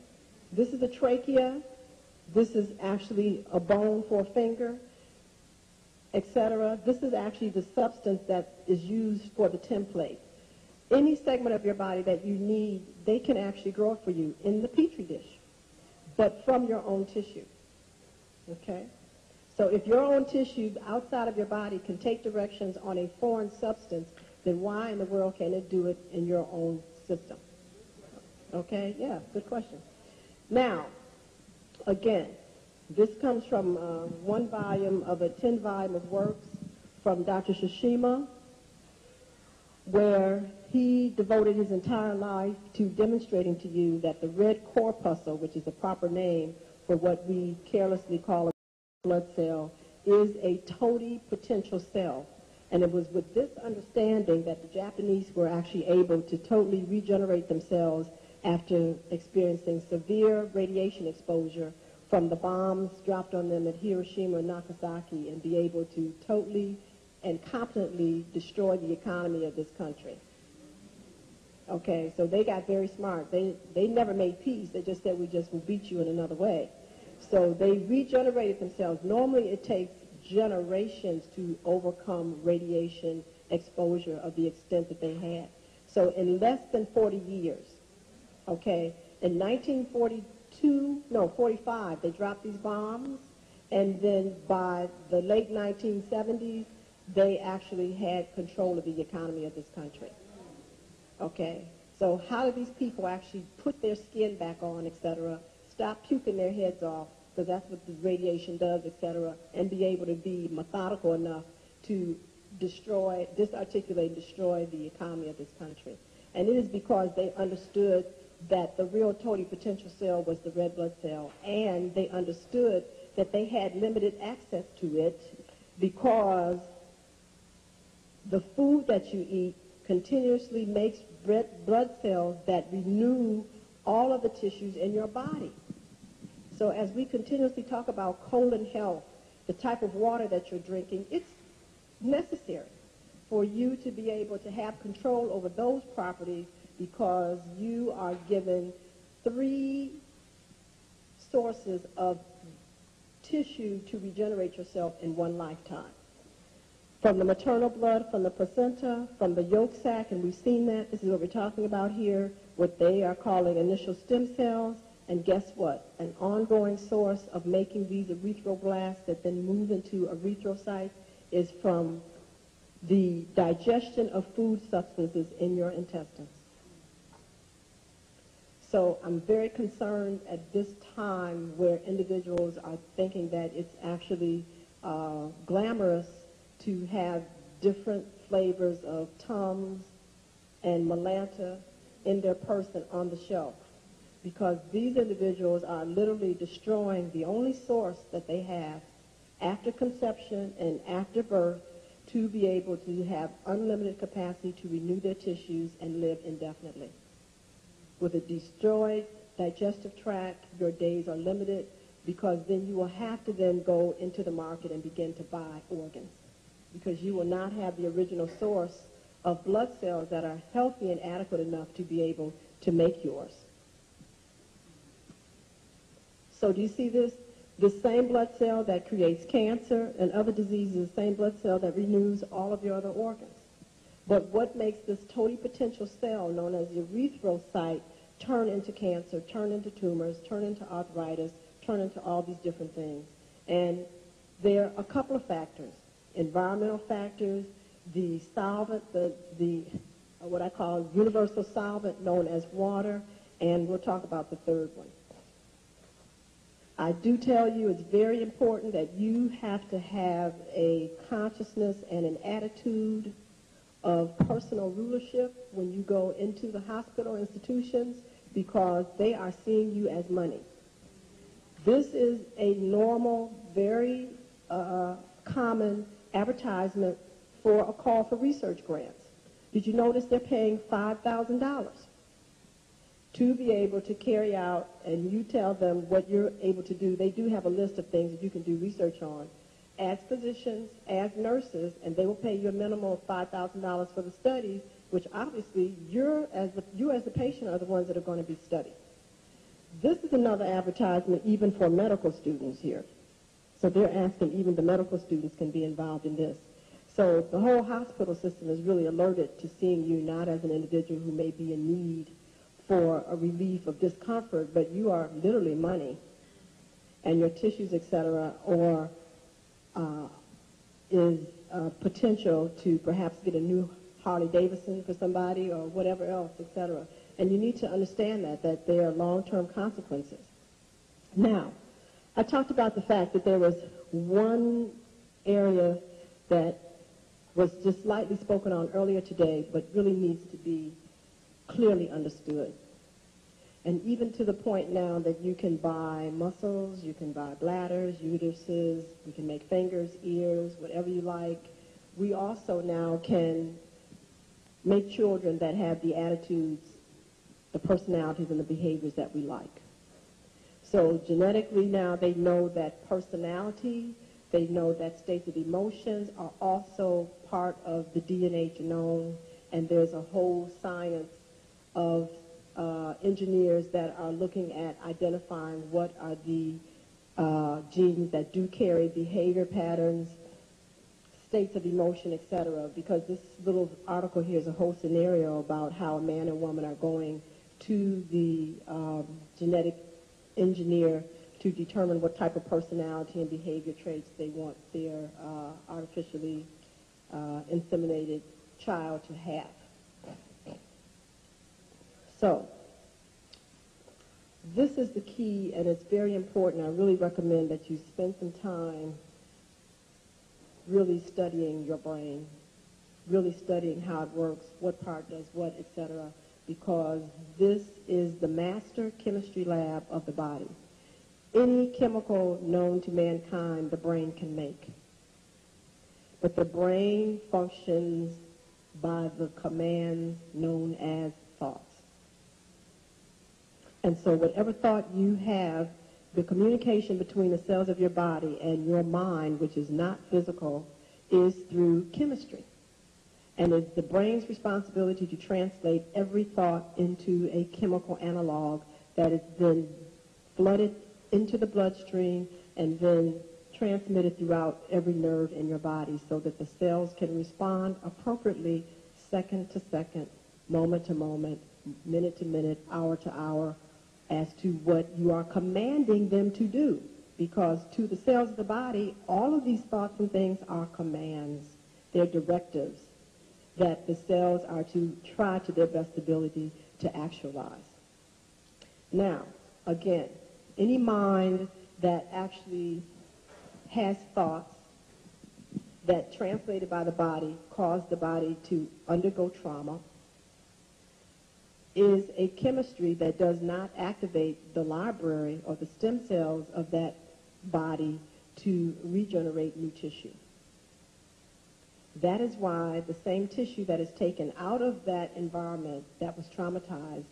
This is a trachea. This is actually a bone for a finger, etc. This is actually the substance that is used for the template. Any segment of your body that you need, they can actually grow it for you in the petri dish, but from your own tissue, okay? So if your own tissue outside of your body can take directions on a foreign substance, then why in the world can't it do it in your own system? Okay, yeah, good question. Now, again, this comes from one volume of a 10-volume of works from Dr. Shishima, where he devoted his entire life to demonstrating to you that the red corpuscle, which is the proper name for what we carelessly call a blood cell, is a totipotential cell. And it was with this understanding that the Japanese were actually able to totally regenerate themselves after experiencing severe radiation exposure from the bombs dropped on them at Hiroshima and Nagasaki, and be able to totally and competently destroy the economy of this country. Okay, so they got very smart. They never made peace. They just said, we just will beat you in another way. So they regenerated themselves. Normally it takes generations to overcome radiation exposure of the extent that they had. So in less than 40 years, okay, in 1945, they dropped these bombs, and then by the late 1970s, they actually had control of the economy of this country. Okay, so how do these people actually put their skin back on, etc., stop puking their heads off, because that's what the radiation does, etc., and be able to be methodical enough to disarticulate, destroy the economy of this country. And it is because they understood that the real total potential cell was the red blood cell, and they understood that they had limited access to it because the food that you eat continuously makes red blood cells that renew all of the tissues in your body. So as we continuously talk about colon health, the type of water that you're drinking, it's necessary for you to be able to have control over those properties because you are given 3 sources of tissue to regenerate yourself in one lifetime. From the maternal blood, from the placenta, from the yolk sac, and we've seen that. This is what we're talking about here, what they are calling initial stem cells. And guess what? An ongoing source of making these erythroblasts that then move into erythrocytes is from the digestion of food substances in your intestines. So I'm very concerned at this time where individuals are thinking that it's actually glamorous to have different flavors of Tums and Malanta in their person on the shelf, because these individuals are literally destroying the only source that they have after conception and after birth to be able to have unlimited capacity to renew their tissues and live indefinitely. With a destroyed digestive tract, your days are limited because then you will have to then go into the market and begin to buy organs because you will not have the original source of blood cells that are healthy and adequate enough to be able to make yours. So do you see this? The same blood cell that creates cancer and other diseases, the same blood cell that renews all of your other organs. But what makes this totipotential cell, known as the erythrocyte, turn into cancer, turn into tumors, turn into arthritis, turn into all these different things? And there are a couple of factors. Environmental factors, the solvent, the what I call universal solvent known as water, and we'll talk about the third one. I do tell you it's very important that you have to have a consciousness and an attitude of personal rulership when you go into the hospital institutions because they are seeing you as money. This is a normal, very common advertisement for a call for research grants. Did you notice they're paying $5,000 to be able to carry out, and you tell them what you're able to do. They do have a list of things that you can do research on as physicians, as nurses, and they will pay you a minimum of $5,000 for the studies, which obviously you as the patient are the ones that are going to be studied. This is another advertisement even for medical students here. So they're asking even the medical students can be involved in this. So the whole hospital system is really alerted to seeing you not as an individual who may be in need for a relief of discomfort, but you are literally money, and your tissues, etc., or is potential to perhaps get a new Harley Davidson for somebody or whatever else, etc. And you need to understand that there are long-term consequences. Now, I talked about the fact that there was one area that was just lightly spoken on earlier today, but really needs to be clearly understood. And even to the point now that you can buy muscles, you can buy bladders, uteruses, you can make fingers, ears, whatever you like. We also now can make children that have the attitudes, the personalities, and the behaviors that we like. So genetically now they know that personality, they know that states of emotions are also part of the DNA genome, and there's a whole science of engineers that are looking at identifying what are the genes that do carry behavior patterns, states of emotion, etc. Because this little article here is a whole scenario about how a man and woman are going to the genetic engineer to determine what type of personality and behavior traits they want their artificially inseminated child to have. So, this is the key, and it's very important. I really recommend that you spend some time really studying your brain, really studying how it works, what part does what, etc., because this is the master chemistry lab of the body. Any chemical known to mankind, the brain can make. But the brain functions by the commands known as thoughts. And so whatever thought you have, the communication between the cells of your body and your mind, which is not physical, is through chemistry. And it's the brain's responsibility to translate every thought into a chemical analog that is then flooded into the bloodstream and then transmitted throughout every nerve in your body so that the cells can respond appropriately second to second, moment to moment, minute to minute, hour to hour, as to what you are commanding them to do. Because to the cells of the body, all of these thoughts and things are commands. They're directives that the cells are to try to their best ability to actualize. Now, again, any mind that actually has thoughts that translated by the body cause the body to undergo trauma is a chemistry that does not activate the library or the stem cells of that body to regenerate new tissue. That is why the same tissue that is taken out of that environment that was traumatized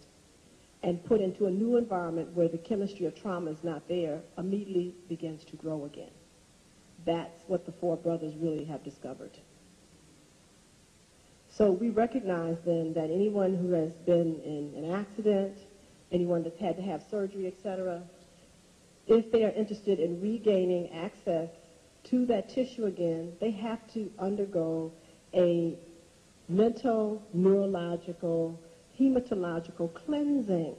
and put into a new environment where the chemistry of trauma is not there immediately begins to grow again. That's what the four brothers really have discovered. So we recognize then that anyone who has been in an accident, anyone that's had to have surgery, etc., if they are interested in regaining access to that tissue again, they have to undergo a mental, neurological, hematological cleansing.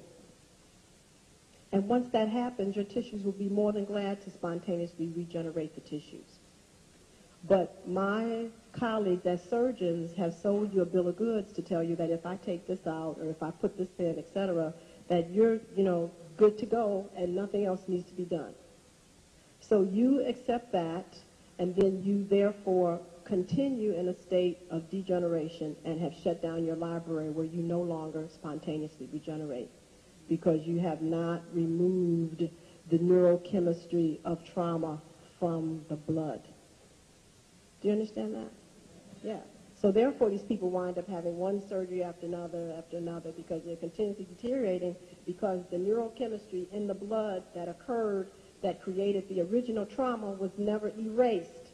And once that happens, your tissues will be more than glad to spontaneously regenerate the tissues. But my colleagues as surgeons have sold you a bill of goods to tell you that if I take this out or if I put this in, etc., that you're, good to go and nothing else needs to be done. So you accept that, and then you therefore continue in a state of degeneration and have shut down your library where you no longer spontaneously regenerate because you have not removed the neurochemistry of trauma from the blood. Do you understand that? Yeah. So therefore these people wind up having one surgery after another because they're continuously deteriorating because the neurochemistry in the blood that occurred that created the original trauma was never erased.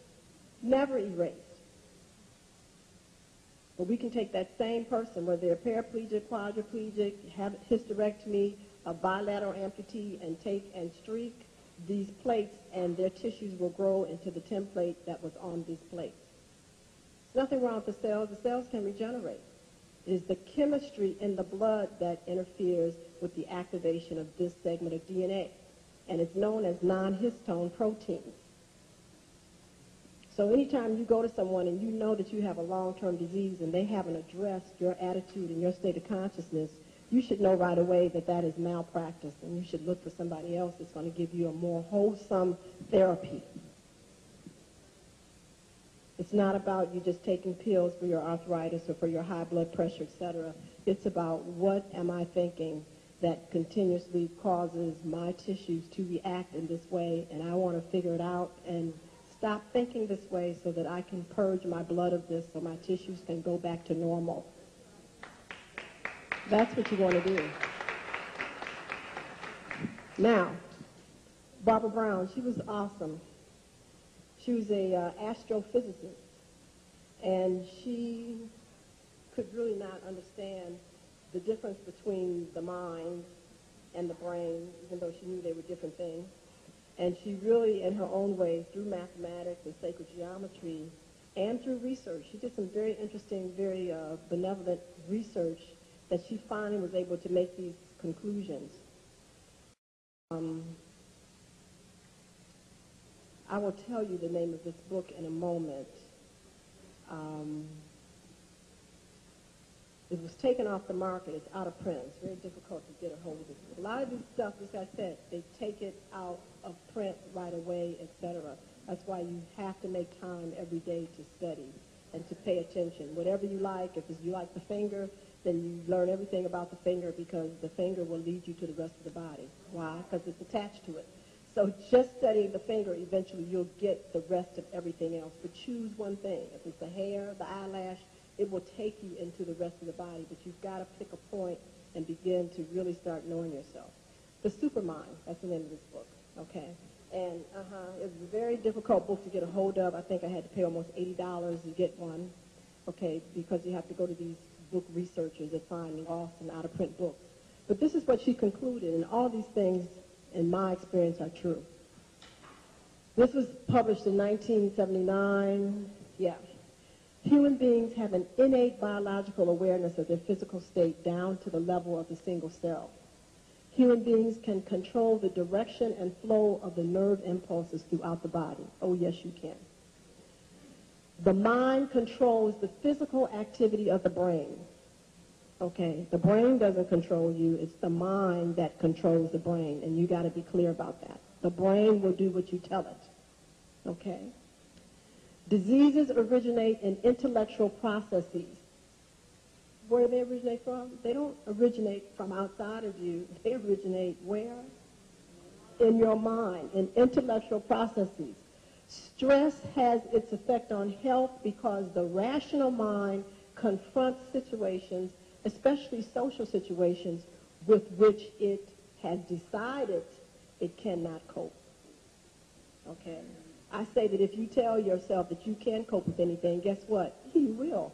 Never erased. But we can take that same person, whether they're paraplegic, quadriplegic, have hysterectomy, a bilateral amputee, and take and streak these plates, and their tissues will grow into the template that was on these plates. There's nothing wrong with the cells. The cells can regenerate. It is the chemistry in the blood that interferes with the activation of this segment of DNA. And it's known as non-histone proteins. So anytime you go to someone and you know that you have a long-term disease and they haven't addressed your attitude and your state of consciousness, you should know right away that that is malpractice, and you should look for somebody else that's going to give you a more wholesome therapy. It's not about you just taking pills for your arthritis or for your high blood pressure, etc. It's about what am I thinking that continuously causes my tissues to react in this way, and I want to figure it out and stop thinking this way so that I can purge my blood of this so my tissues can go back to normal. That's what you want to do. Now, Barbara Brown, she was awesome. She was a astrophysicist, and she could really not understand the difference between the mind and the brain, even though she knew they were different things. And she really, in her own way, through mathematics and sacred geometry, and through research, she did some very interesting, very benevolent research that she finally was able to make these conclusions. I will tell you the name of this book in a moment. It was taken off the market. It's out of print. It's very difficult to get a hold of it. A lot of this stuff, as I said, they take it out of print right away, etc. That's why you have to make time every day to study and to pay attention. Whatever you like, if you like the finger, then you learn everything about the finger, because the finger will lead you to the rest of the body. Why? Because it's attached to it. So just studying the finger, eventually you'll get the rest of everything else. But choose one thing. If it's the hair, the eyelash, it will take you into the rest of the body. But you've got to pick a point and begin to really start knowing yourself. The Supermind, that's the name of this book, okay? And it was a very difficult book to get a hold of. I think I had to pay almost $80 to get one, okay, because you have to go to these book researchers that find lost and out-of-print books. But this is what she concluded, and all these things, in my experience, are true. This was published in 1979. Yeah. Human beings have an innate biological awareness of their physical state down to the level of the single cell. Human beings can control the direction and flow of the nerve impulses throughout the body. Oh, yes, you can. The mind controls the physical activity of the brain. Okay, the brain doesn't control you. It's the mind that controls the brain, and you got to be clear about that. The brain will do what you tell it. Okay? Diseases originate in intellectual processes. Where do they originate from? They don't originate from outside of you. They originate where? In your mind, in intellectual processes. Stress has its effect on health because the rational mind confronts situations, especially social situations, with which it has decided it cannot cope. Okay? I say that if you tell yourself that you can cope with anything, guess what? You will.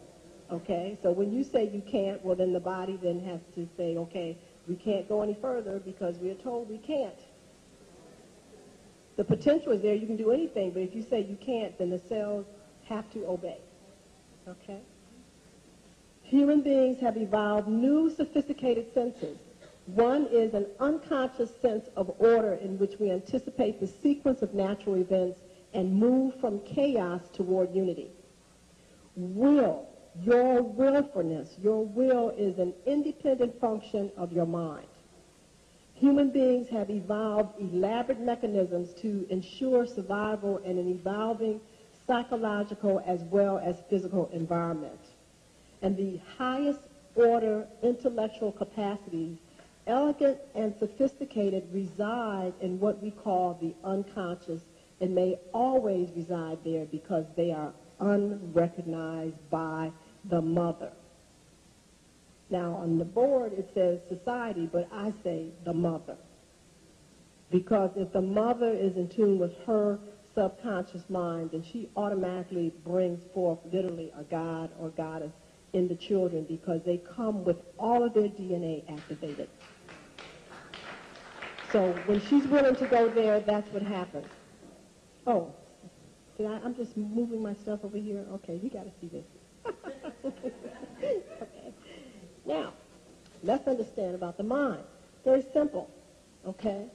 Okay? So when you say you can't, well, then the body then has to say, okay, we can't go any further because we are told we can't. The potential is there. You can do anything, but if you say you can't, then the cells have to obey. Okay? Human beings have evolved new sophisticated senses. One is an unconscious sense of order in which we anticipate the sequence of natural events and move from chaos toward unity. Will, your willfulness, your will is an independent function of your mind. Human beings have evolved elaborate mechanisms to ensure survival in an evolving psychological as well as physical environment. And the highest order intellectual capacities, elegant and sophisticated, reside in what we call the unconscious, and may always reside there because they are unrecognized by the mother. Now, on the board it says society, but I say the mother. Because if the mother is in tune with her subconscious mind, then she automatically brings forth literally a god or goddess in the children, because they come with all of their DNA activated. So when she's willing to go there, that's what happens. Oh, I'm just moving my stuff over here. Okay, you got to see this. Okay. Now, let's understand about the mind. Very simple, okay?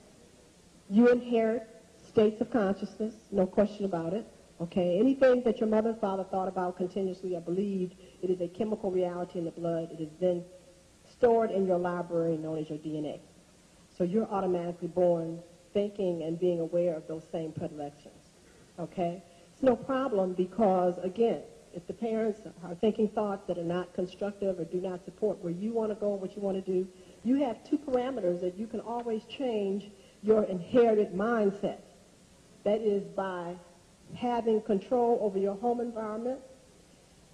You inherit states of consciousness, no question about it, okay? Anything that your mother and father thought about continuously or believed, it is a chemical reality in the blood. It is then stored in your library known as your DNA. So you're automatically born thinking and being aware of those same predilections, okay? It's no problem because, again, if the parents are thinking thoughts that are not constructive or do not support where you want to go and what you want to do, you have two parameters that you can always change your inherited mindset. That is by having control over your home environment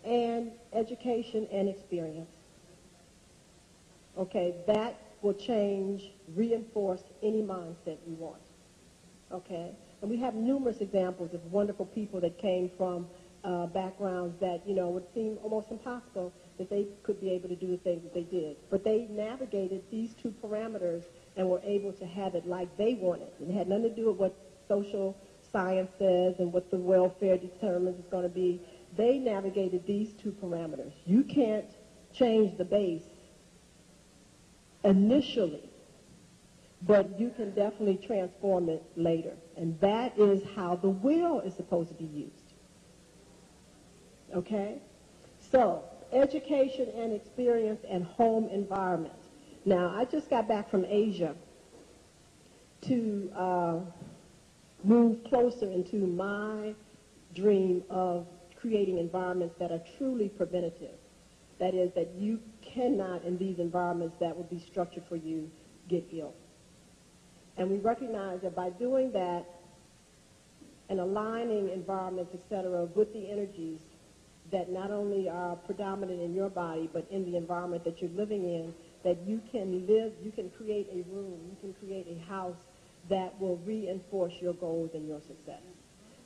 and education and experience. Okay, that will change, reinforce any mindset you want. Okay? And we have numerous examples of wonderful people that came from backgrounds that, you know, would seem almost impossible that they could be able to do the things that they did. But they navigated these two parameters and were able to have it like they wanted. It had nothing to do with what social science says and what the welfare determines is going to be. They navigated these two parameters. You can't change the base initially, but you can definitely transform it later. And that is how the will is supposed to be used. Okay? So, education and experience and home environment. Now, I just got back from Asia to move closer into my dream of creating environments that are truly preventative. That is, that you cannot, in these environments that will be structured for you, get ill. And we recognize that by doing that and aligning environments, et cetera, with the energies that not only are predominant in your body, but in the environment that you're living in, that you can live, you can create a room, you can create a house that will reinforce your goals and your success.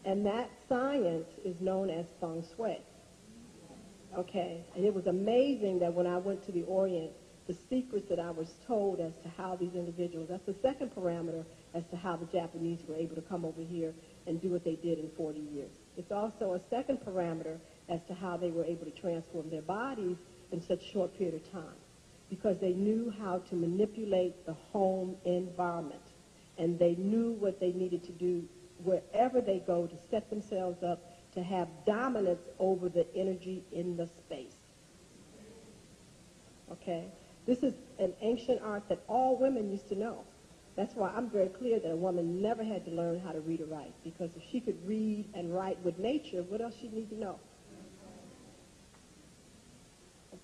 And that science is known as feng shui. Okay, and it was amazing that when I went to the Orient, the secrets that I was told as to how these individuals, that's the second parameter as to how the Japanese were able to come over here and do what they did in 40 years. It's also a second parameter as to how they were able to transform their bodies in such a short period of time, because they knew how to manipulate the home environment, and they knew what they needed to do wherever they go to set themselves up to have dominance over the energy in the space. Okay? This is an ancient art that all women used to know. That's why I'm very clear that a woman never had to learn how to read or write, because if she could read and write with nature, what else she'd need to know?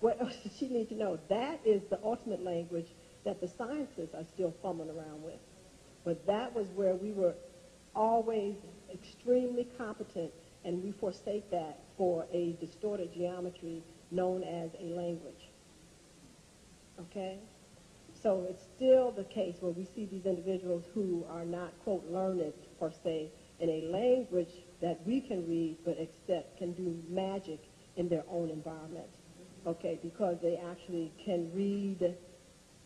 What else does she need to know? That is the ultimate language that the scientists are still fumbling around with. But that was where we were always extremely competent, and we forsake that for a distorted geometry known as a language. Okay? So it's still the case where we see these individuals who are not, quote, learned, per se, in a language that we can read, but except can do magic in their own environment. Okay, because they actually can read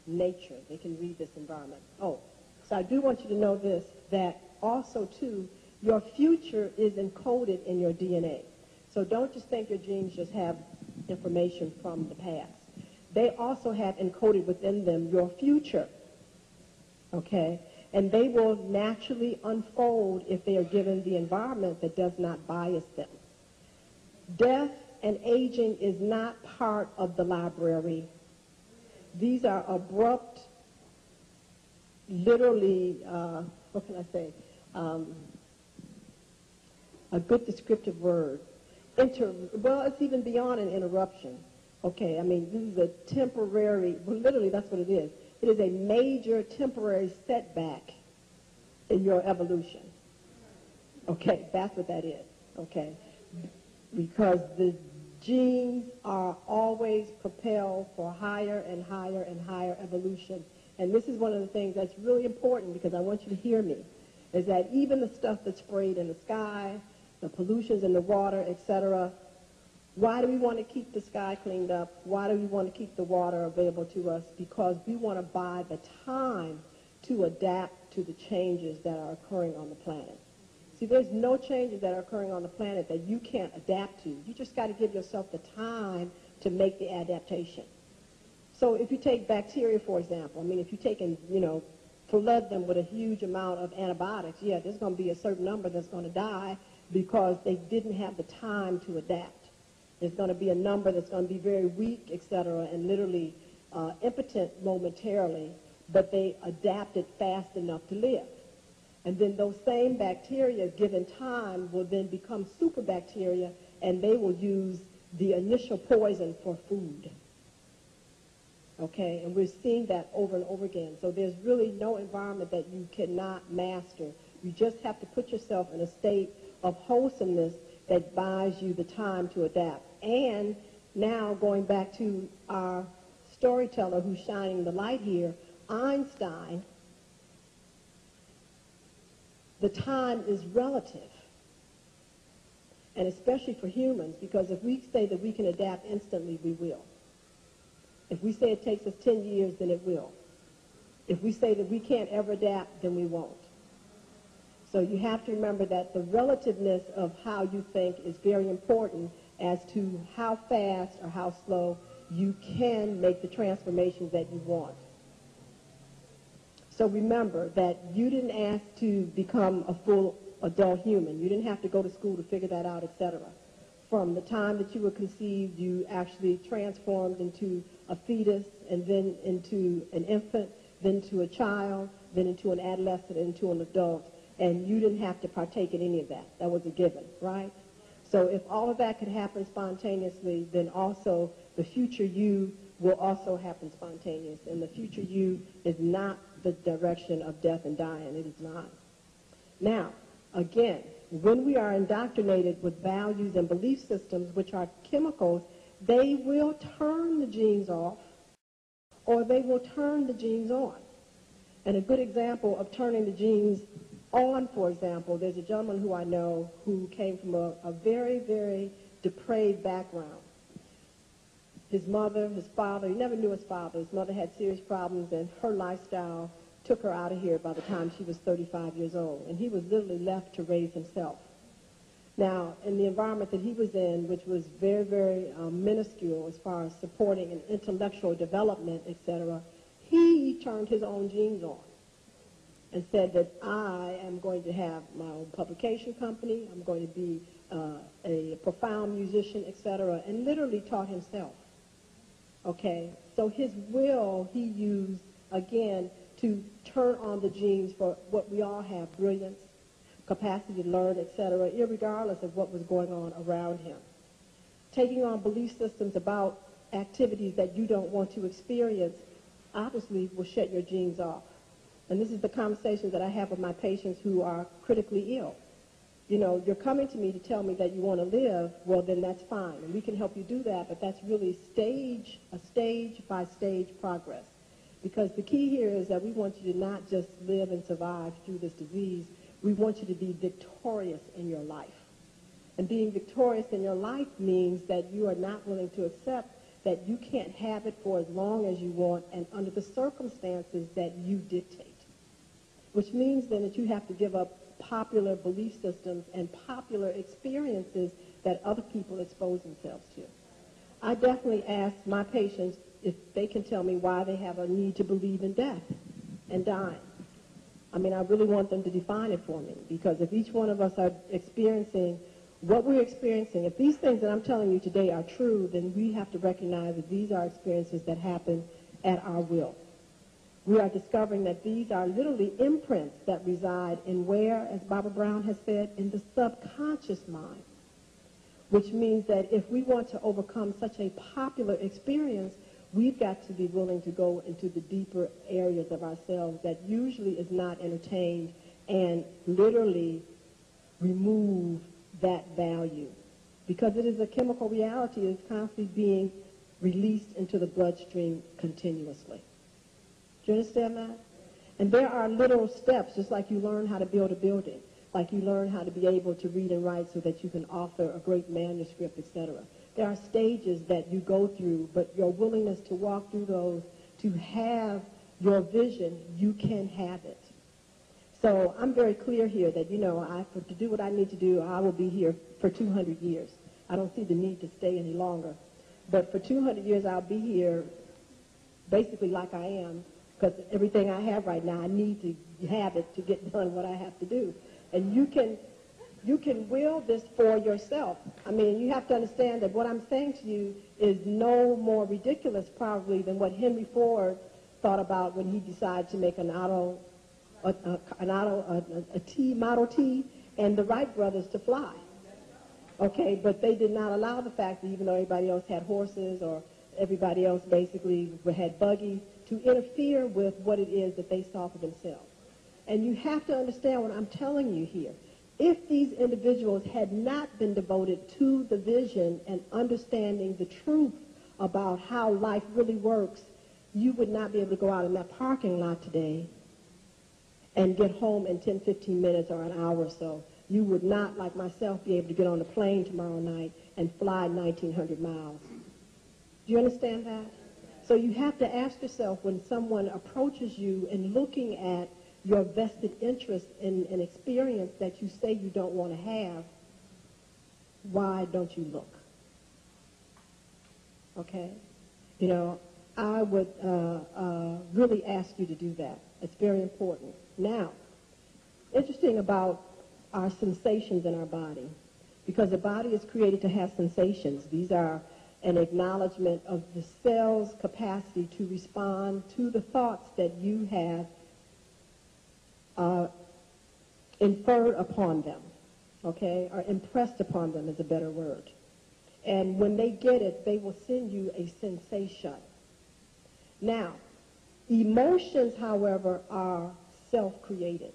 nature. They can read this environment. Oh, so I do want you to know this, that also, too, your future is encoded in your DNA. So don't just think your genes just have information from the past. They also have encoded within them your future, okay? And they will naturally unfold if they are given the environment that does not bias them. Death and aging is not part of the library. These are abrupt, literally, what can I say, a good descriptive word. Well, it's even beyond an interruption. Okay, I mean, this is a temporary, well, literally that's what it is. It is a major temporary setback in your evolution. Okay, that's what that is, okay? Because the genes are always propelled for higher and higher and higher evolution. And this is one of the things that's really important, because I want you to hear me, is that even the stuff that's sprayed in the sky, the pollutions in the water, etc., why do we want to keep the sky cleaned up? Why do we want to keep the water available to us? Because we want to buy the time to adapt to the changes that are occurring on the planet. See, there's no changes that are occurring on the planet that you can't adapt to. You just got to give yourself the time to make the adaptation. So if you take bacteria, for example, I mean, if you take and, flood them with a huge amount of antibiotics, yeah, there's going to be a certain number that's going to die because they didn't have the time to adapt. There's going to be a number that's going to be very weak, et cetera, and literally impotent momentarily, but they adapted fast enough to live. And then those same bacteria, given time, will then become super bacteria, and they will use the initial poison for food. Okay, and we're seeing that over and over again. So there's really no environment that you cannot master. You just have to put yourself in a state of wholesomeness that buys you the time to adapt. And now going back to our storyteller who's shining the light here, Einstein, the time is relative. And especially for humans, because if we say that we can adapt instantly, we will. If we say it takes us 10 years, then it will. If we say that we can't ever adapt, then we won't. So you have to remember that the relativeness of how you think is very important as to how fast or how slow you can make the transformations that you want. So remember that you didn't ask to become a full adult human. You didn't have to go to school to figure that out, etc. From the time that you were conceived, you actually transformed into a fetus, and then into an infant, then to a child, then into an adolescent, into an adult. and you didn't have to partake in any of that. That was a given, right? So if all of that could happen spontaneously, then also the future you will also happen spontaneous. And the future you is not the direction of death and dying. It is not. Now, again, when we are indoctrinated with values and belief systems, which are chemicals, they will turn the genes off or they will turn the genes on. And a good example of turning the genes on, for example, there's a gentleman who I know who came from a very, very depraved background. His mother, his father, he never knew his father. His mother had serious problems, and her lifestyle took her out of here by the time she was 35 years old. And he was literally left to raise himself. Now, in the environment that he was in, which was very, very minuscule as far as supporting an intellectual development, etc., he turned his own genes on and said that I am going to have my own publication company, I'm going to be a profound musician, etc., and literally taught himself. Okay? So his will he used, again, to turn on the genes for what we all have, brilliance, capacity to learn, etc., irregardless of what was going on around him. Taking on belief systems about activities that you don't want to experience obviously will shut your genes off. And this is the conversations that I have with my patients who are critically ill. You know, you're coming to me to tell me that you want to live, well, then that's fine. And we can help you do that, but that's really a stage-by-stage progress. Because the key here is that we want you to not just live and survive through this disease. We want you to be victorious in your life. And being victorious in your life means that you are not willing to accept that you can't have it for as long as you want and under the circumstances that you dictate. Which means then that you have to give up popular belief systems and popular experiences that other people expose themselves to. I definitely ask my patients if they can tell me why they have a need to believe in death and dying. I mean, I really want them to define it for me, because if each one of us are experiencing what we're experiencing, if these things that I'm telling you today are true, then we have to recognize that these are experiences that happen at our will. We are discovering that these are literally imprints that reside in where, as Barbara Brown has said, in the subconscious mind, which means that if we want to overcome such a popular experience, we've got to be willing to go into the deeper areas of ourselves that usually is not entertained and literally remove that value. Because it is a chemical reality, it's constantly being released into the bloodstream continuously. Do you understand that? And there are little steps, just like you learn how to build a building, like you learn how to be able to read and write so that you can author a great manuscript, etc. There are stages that you go through, but your willingness to walk through those, to have your vision, you can have it. So I'm very clear here that, you know, to do what I need to do, I will be here for 200 years. I don't see the need to stay any longer. But for 200 years, I'll be here basically like I am, because everything I have right now, I need to have it to get done what I have to do. And you can will this for yourself. I mean, you have to understand that what I'm saying to you is no more ridiculous probably than what Henry Ford thought about when he decided to make Model T, and the Wright brothers to fly. Okay, but they did not allow the fact that even though everybody else had horses or everybody else basically had buggies, to interfere with what it is that they saw for themselves. And you have to understand what I'm telling you here. If these individuals had not been devoted to the vision and understanding the truth about how life really works, you would not be able to go out in that parking lot today and get home in 10, 15 minutes or an hour or so. You would not, like myself, be able to get on a plane tomorrow night and fly 1,900 miles. Do you understand that? So you have to ask yourself, when someone approaches you and looking at your vested interest in an experience that you say you don't want to have, why don't you look? Okay? You know, I would really ask you to do that. It's very important. Now, interesting about our sensations in our body, because the body is created to have sensations. These are an acknowledgement of the cell's capacity to respond to the thoughts that you have inferred upon them, okay, or impressed upon them is a better word. And when they get it, they will send you a sensation. Now, emotions, however, are self-created,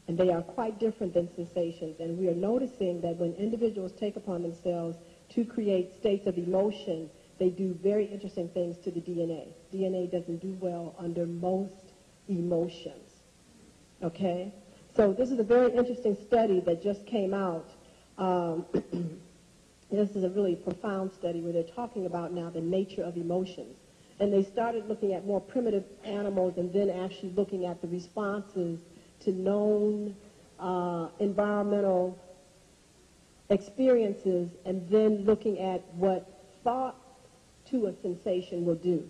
and they are quite different than sensations. And we are noticing that when individuals take upon themselves to create states of emotion, they do very interesting things to the DNA. DNA doesn't do well under most emotions, okay? So this is a very interesting study that just came out. This is a really profound study where they're talking about now the nature of emotions. And they started looking at more primitive animals and then actually looking at the responses to known environmental experiences, and then looking at what thought to a sensation will do.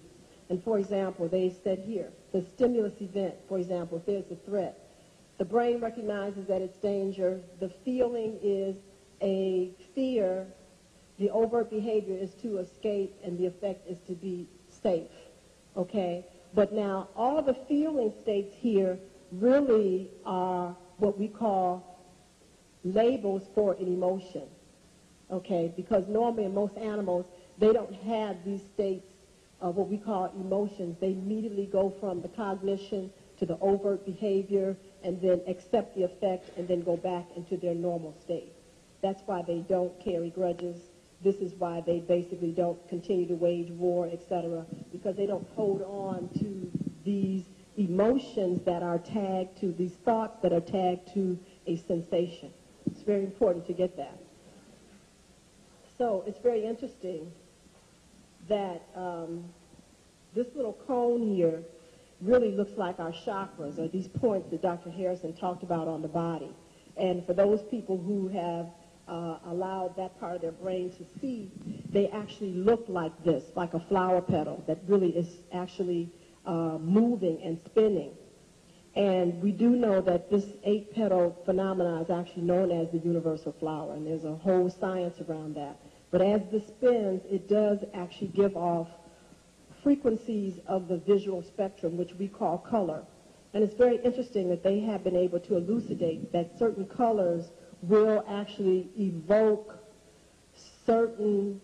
And for example, they said here, the stimulus event, for example, if there's a threat, the brain recognizes that it's danger, the feeling is a fear, the overt behavior is to escape, and the effect is to be safe, okay? But now, all of the feeling states here really are what we call labels for an emotion, okay? Because normally in most animals, they don't have these states of what we call emotions. They immediately go from the cognition to the overt behavior and then accept the effect and then go back into their normal state. That's why they don't carry grudges. This is why they basically don't continue to wage war, etc., because they don't hold on to these emotions that are tagged to, these thoughts that are tagged to a sensation. It's very important to get that. So it's very interesting that this little cone here really looks like our chakras, or these points that Dr. Harrison talked about on the body. And for those people who have allowed that part of their brain to see, they actually look like this, like a flower petal that really is actually moving and spinning. And we do know that this 8-petal phenomena is actually known as the universal flower, and there's a whole science around that. But as this spins, it does actually give off frequencies of the visual spectrum, which we call color. And it's very interesting that they have been able to elucidate that certain colors will actually evoke certain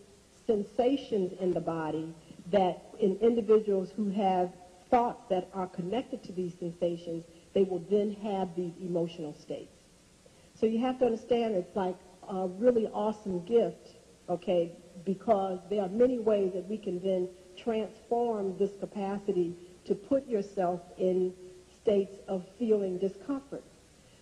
sensations in the body that in individuals who have thoughts that are connected to these sensations, they will then have these emotional states. So you have to understand it's like a really awesome gift, okay, because there are many ways that we can then transform this capacity to put yourself in states of feeling discomfort.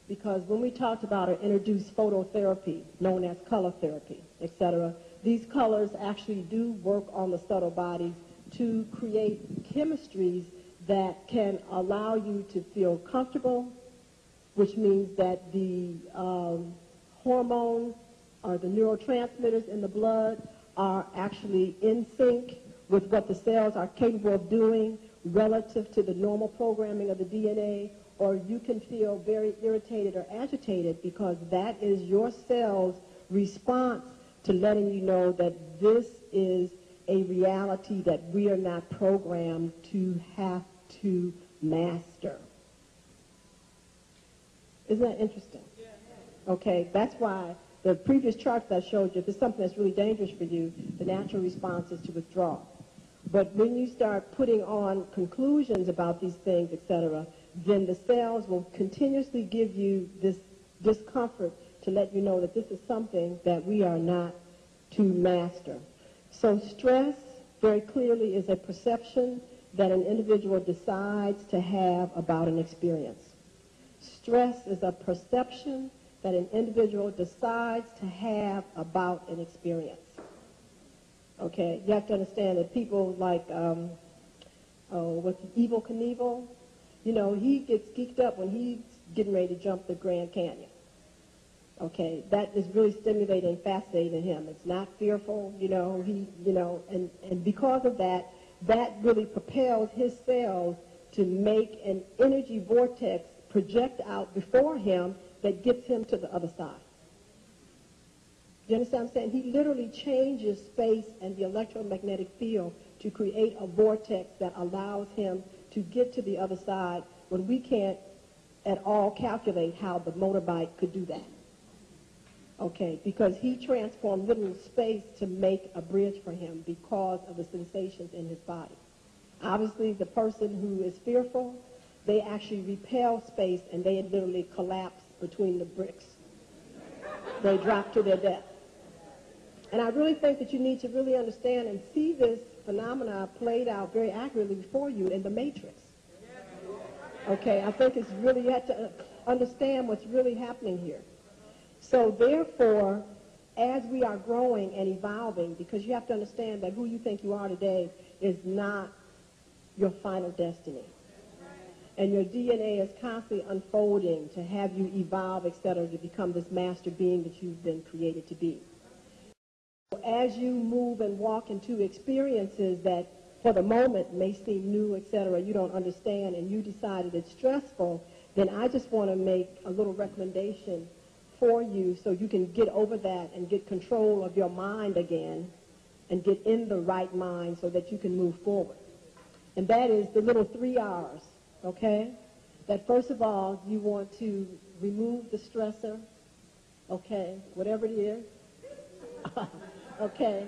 Because when we talked about or introduced phototherapy, known as color therapy, etc., these colors actually do work on the subtle bodies to create chemistries that can allow you to feel comfortable, which means that the hormones or the neurotransmitters in the blood are actually in sync with what the cells are capable of doing relative to the normal programming of the DNA, or you can feel very irritated or agitated because that is your cell's response to letting you know that this is a reality that we are not programmed to have to master. Isn't that interesting? Okay, that's why the previous charts that I showed you, if it's something that's really dangerous for you, the natural response is to withdraw. But when you start putting on conclusions about these things, etc., then the cells will continuously give you this discomfort to let you know that this is something that we are not to master. So stress, very clearly, is a perception that an individual decides to have about an experience. Stress is a perception that an individual decides to have about an experience. Okay, you have to understand that people like, what's Evel Knievel, you know, he gets geeked up when he's getting ready to jump the Grand Canyon. Okay, that is really stimulating and fascinating him. It's not fearful, you know, and because of that, that really propels his cells to make an energy vortex project out before him that gets him to the other side. Do you understand what I'm saying? He literally changes space and the electromagnetic field to create a vortex that allows him to get to the other side when we can't at all calculate how the motorbike could do that. Okay, because he transformed little space to make a bridge for him because of the sensations in his body. Obviously, the person who is fearful, they actually repel space and they literally collapse between the bricks. They drop to their death. And I really think that you need to really understand and see this phenomena played out very accurately for you in the Matrix. Okay, I think it's really, you have to understand what's really happening here. So therefore, as we are growing and evolving, because you have to understand that who you think you are today is not your final destiny. And your DNA is constantly unfolding to have you evolve, etc., to become this master being that you've been created to be. As you move and walk into experiences that for the moment may seem new, etc., you don't understand, and you decided it's stressful, then I just want to make a little recommendation for you so you can get over that and get control of your mind again and get in the right mind so that you can move forward. And that is the little 3 R's, okay? That first of all, you want to remove the stressor, okay, whatever it is, okay?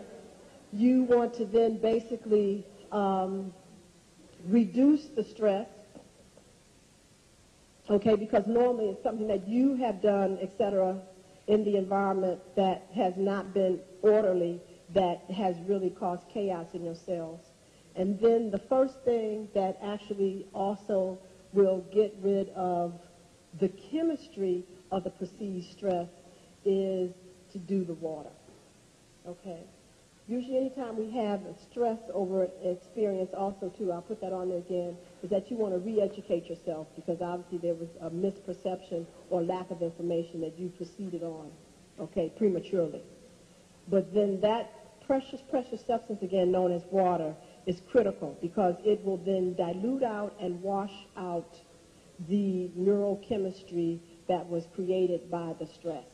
You want to then basically reduce the stress, okay, because normally it's something that you have done, etc., in the environment that has not been orderly, that has really caused chaos in your cells. And then the first thing that actually also will get rid of the chemistry of the perceived stress is to do the water, okay? Usually anytime we have a stress over experience also too, I'll put that on there again, is that you want to re-educate yourself because obviously there was a misperception or lack of information that you proceeded on, okay, prematurely. But then that precious, precious substance, again known as water, is critical because it will then dilute out and wash out the neurochemistry that was created by the stress.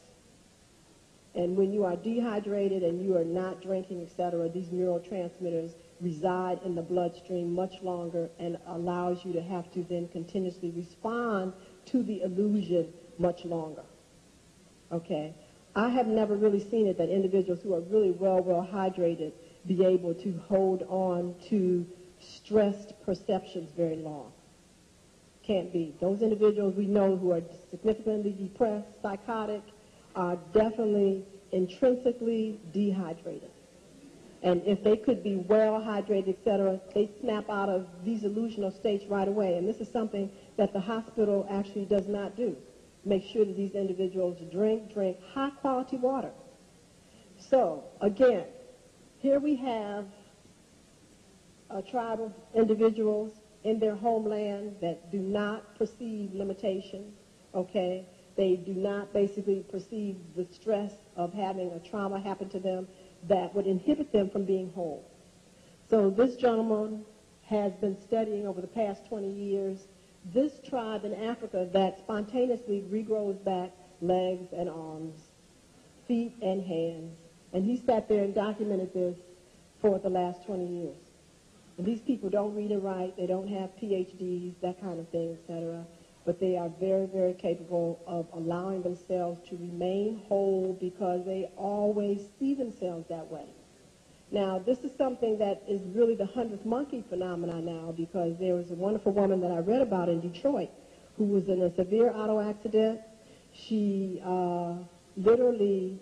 And when you are dehydrated and you are not drinking, etc., these neurotransmitters reside in the bloodstream much longer and allows you to have to then continuously respond to the illusion much longer. Okay? I have never really seen it that individuals who are really well hydrated be able to hold on to stressed perceptions very long. Can't be. Those individuals we know who are significantly depressed, psychotic, are definitely intrinsically dehydrated. And if they could be well hydrated, etc., they snap out of these illusional states right away. And this is something that the hospital actually does not do. Make sure that these individuals drink high quality water. So, again, here we have a tribe of individuals in their homeland that do not perceive limitation, okay? They do not basically perceive the stress of having a trauma happen to them that would inhibit them from being whole. So this gentleman has been studying over the past 20 years this tribe in Africa that spontaneously regrows back legs and arms, feet and hands. And he sat there and documented this for the last 20 years. And these people don't read and write, they don't have PhDs, that kind of thing, etc., but they are very, very capable of allowing themselves to remain whole because they always see themselves that way. Now, this is something that is really the 100th monkey phenomenon now because there was a wonderful woman that I read about in Detroit who was in a severe auto accident. She literally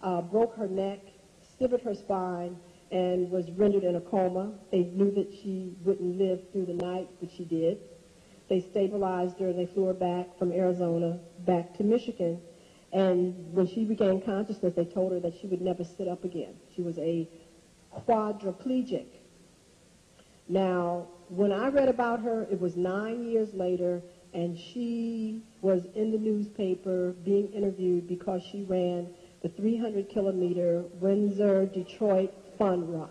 broke her neck, severed her spine, and was rendered in a coma. They knew that she wouldn't live through the night, but she did. They stabilized her and they flew her back from Arizona back to Michigan. And when she regained consciousness, they told her that she would never sit up again. She was a quadriplegic. Now, when I read about her, it was 9 years later, and she was in the newspaper being interviewed because she ran the 300-kilometer Windsor-Detroit Fun Run.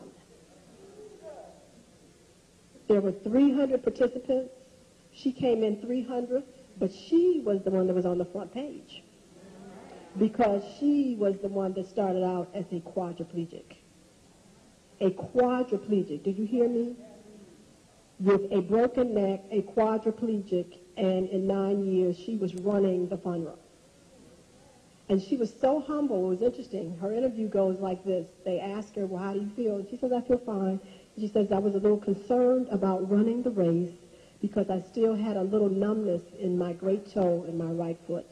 There were 300 participants. She came in 300th, but she was the one that was on the front page because she was the one that started out as a quadriplegic. A quadriplegic, did you hear me? With a broken neck, a quadriplegic, and in 9 years, she was running the fun run. And she was so humble. It was interesting. Her interview goes like this. They ask her, well, how do you feel? And she says, I feel fine. And she says, I was a little concerned about running the race because I still had a little numbness in my great toe in my right foot.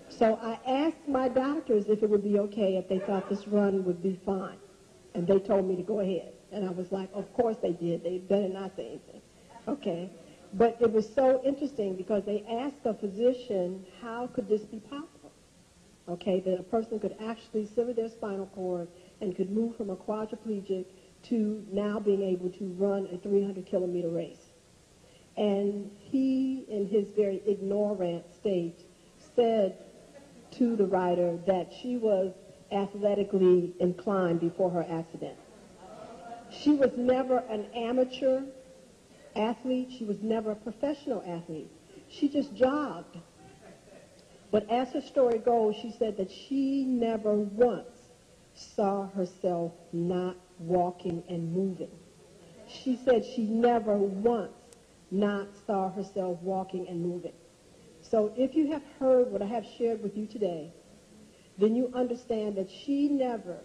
So I asked my doctors if it would be okay if they thought this run would be fine. And they told me to go ahead. And I was like, of course they did. They better not say anything. Okay. But it was so interesting because they asked the physician, how could this be possible? Okay, that a person could actually sever their spinal cord and could move from a quadriplegic to now being able to run a 300-kilometer race. And he, in his very ignorant state, said to the writer that she was athletically inclined before her accident. She was never an amateur athlete. She was never a professional athlete. She just jogged. But as her story goes, she said that she never once saw herself not walking and moving. She said she never once not saw herself walking and moving. So if you have heard what I have shared with you today, then you understand that she never,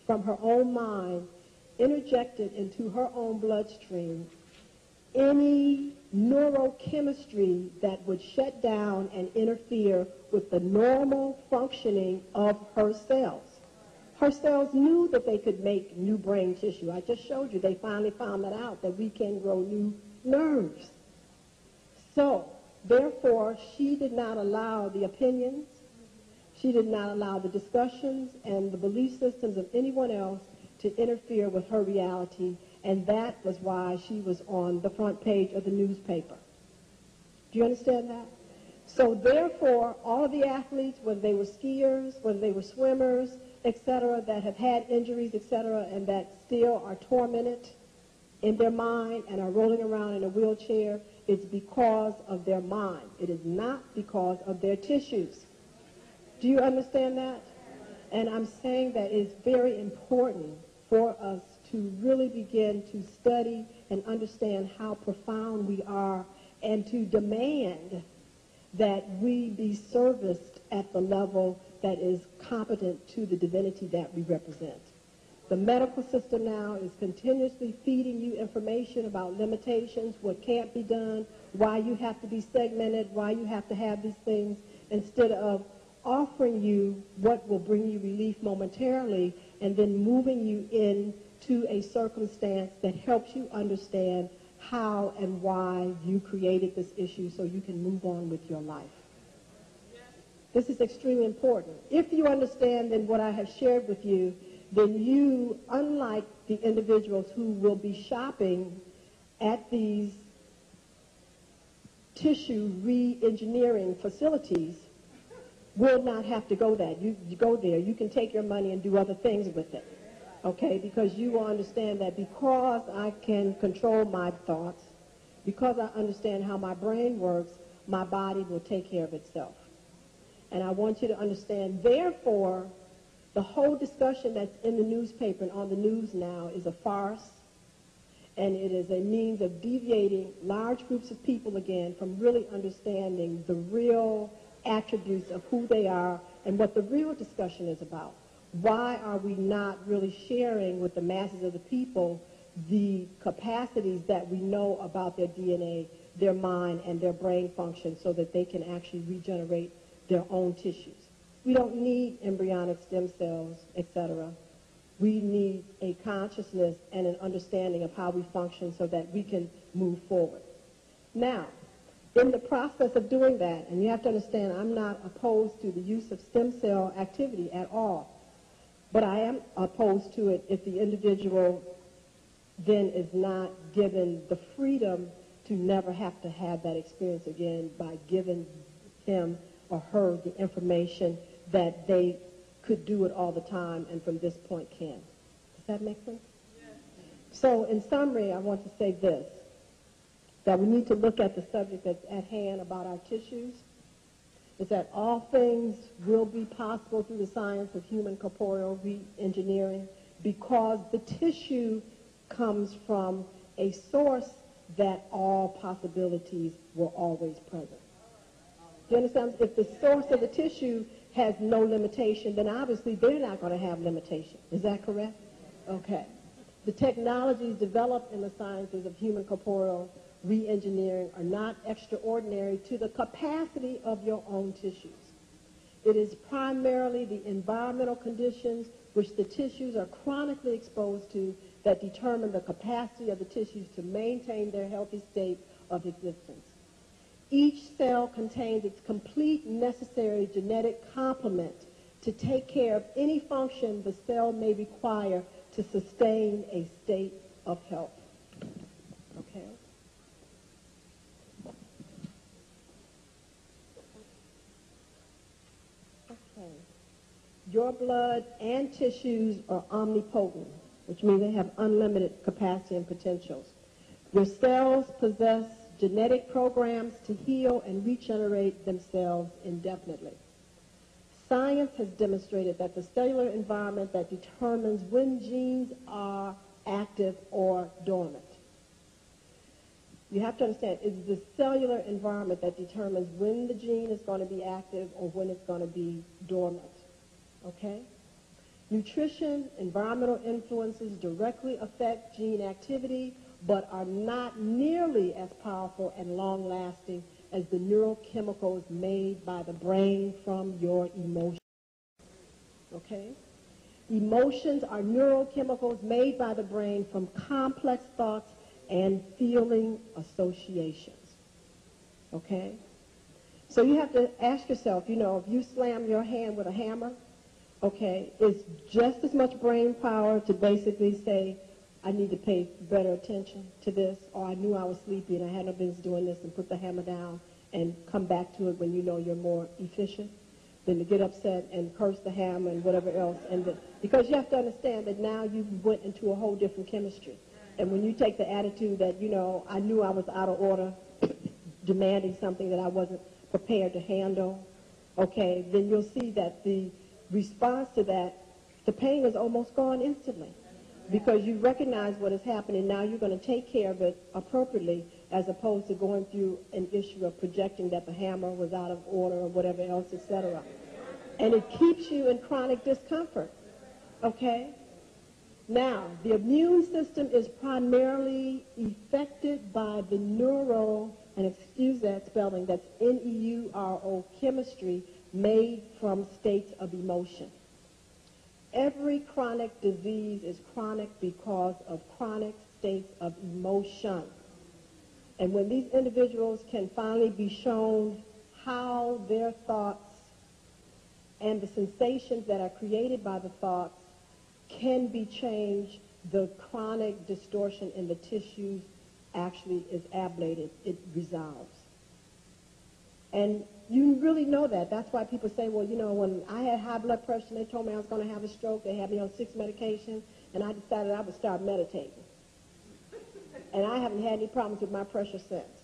from her own mind, interjected into her own bloodstream any neurochemistry that would shut down and interfere with the normal functioning of her cells. Her cells knew that they could make new brain tissue. I just showed you they finally found that out, that we can grow new nerves. So, therefore, she did not allow the opinions, she did not allow the discussions and the belief systems of anyone else to interfere with her reality, and that was why she was on the front page of the newspaper. Do you understand that? So therefore, all of the athletes, whether they were skiers, whether they were swimmers, etc., that have had injuries, etc., and that still are tormented in their mind and are rolling around in a wheelchair, it's because of their mind. It is not because of their tissues. Do you understand that? And I'm saying that it's very important for us to really begin to study and understand how profound we are and to demand that we be serviced at the level that is competent to the divinity that we represent. The medical system now is continuously feeding you information about limitations, what can't be done, why you have to be segmented, why you have to have these things, instead of offering you what will bring you relief momentarily and then moving you into a circumstance that helps you understand how and why you created this issue so you can move on with your life. This is extremely important. If you understand then what I have shared with you, then you, unlike the individuals who will be shopping at these tissue re-engineering facilities, will not have to go there. You go there. You can take your money and do other things with it, okay? Because you will understand that because I can control my thoughts, because I understand how my brain works, my body will take care of itself. And I want you to understand, therefore, the whole discussion that's in the newspaper and on the news now is a farce, and it is a means of deviating large groups of people again from really understanding the real attributes of who they are and what the real discussion is about. Why are we not really sharing with the masses of the people the capacities that we know about their DNA, their mind, and their brain function so that they can actually regenerate their own tissues? We don't need embryonic stem cells, etc. We need a consciousness and an understanding of how we function so that we can move forward. Now, in the process of doing that, and you have to understand I'm not opposed to the use of stem cell activity at all, but I am opposed to it if the individual then is not given the freedom to never have to have that experience again by giving him or her the information that they could do it all the time and from this point can. Does that make sense? Yes. So in summary, I want to say this, that we need to look at the subject that's at hand about our tissues, is that all things will be possible through the science of human corporeal re-engineering because the tissue comes from a source that all possibilities were always present. Do you understand? If the source of the tissue has no limitation, then obviously they're not going to have limitation. Is that correct? Okay. The technologies developed in the sciences of human corporeal re-engineering are not extraordinary to the capacity of your own tissues. It is primarily the environmental conditions which the tissues are chronically exposed to that determine the capacity of the tissues to maintain their healthy state of existence. Each cell contains its complete necessary genetic complement to take care of any function the cell may require to sustain a state of health. Okay? Okay. Your blood and tissues are omnipotent, which means they have unlimited capacity and potentials. Your cells possess genetic programs to heal and regenerate themselves indefinitely. Science has demonstrated that the cellular environment that determines when genes are active or dormant. You have to understand, it's the cellular environment that determines when the gene is going to be active or when it's going to be dormant. Okay? Nutrition, environmental influences directly affect gene activity, but are not nearly as powerful and long-lasting as the neurochemicals made by the brain from your emotions. Okay? Emotions are neurochemicals made by the brain from complex thoughts and feeling associations. Okay? So you have to ask yourself, you know, if you slam your hand with a hammer, okay, it's just as much brain power to basically say, I need to pay better attention to this, or I knew I was sleepy and I had no business doing this, and put the hammer down and come back to it when you know you're more efficient, than to get upset and curse the hammer and whatever else. Because you have to understand that now you went into a whole different chemistry. And when you take the attitude that, you know, I knew I was out of order, demanding something that I wasn't prepared to handle, okay, then you'll see that the response to that, the pain is almost gone instantly. Because you recognize what is happening, now you're going to take care of it appropriately, as opposed to going through an issue of projecting that the hammer was out of order or whatever else, etc. And it keeps you in chronic discomfort, okay? Now, the immune system is primarily affected by the and excuse that spelling, that's Neuro chemistry made from states of emotion. Every chronic disease is chronic because of chronic states of emotion. And when these individuals can finally be shown how their thoughts and the sensations that are created by the thoughts can be changed, the chronic distortion in the tissues actually is ablated. It resolves. And you really know that. That's why people say, well, you know, when I had high blood pressure and they told me I was going to have a stroke, they had me on 6 medications, and I decided I would start meditating. And I haven't had any problems with my pressure since.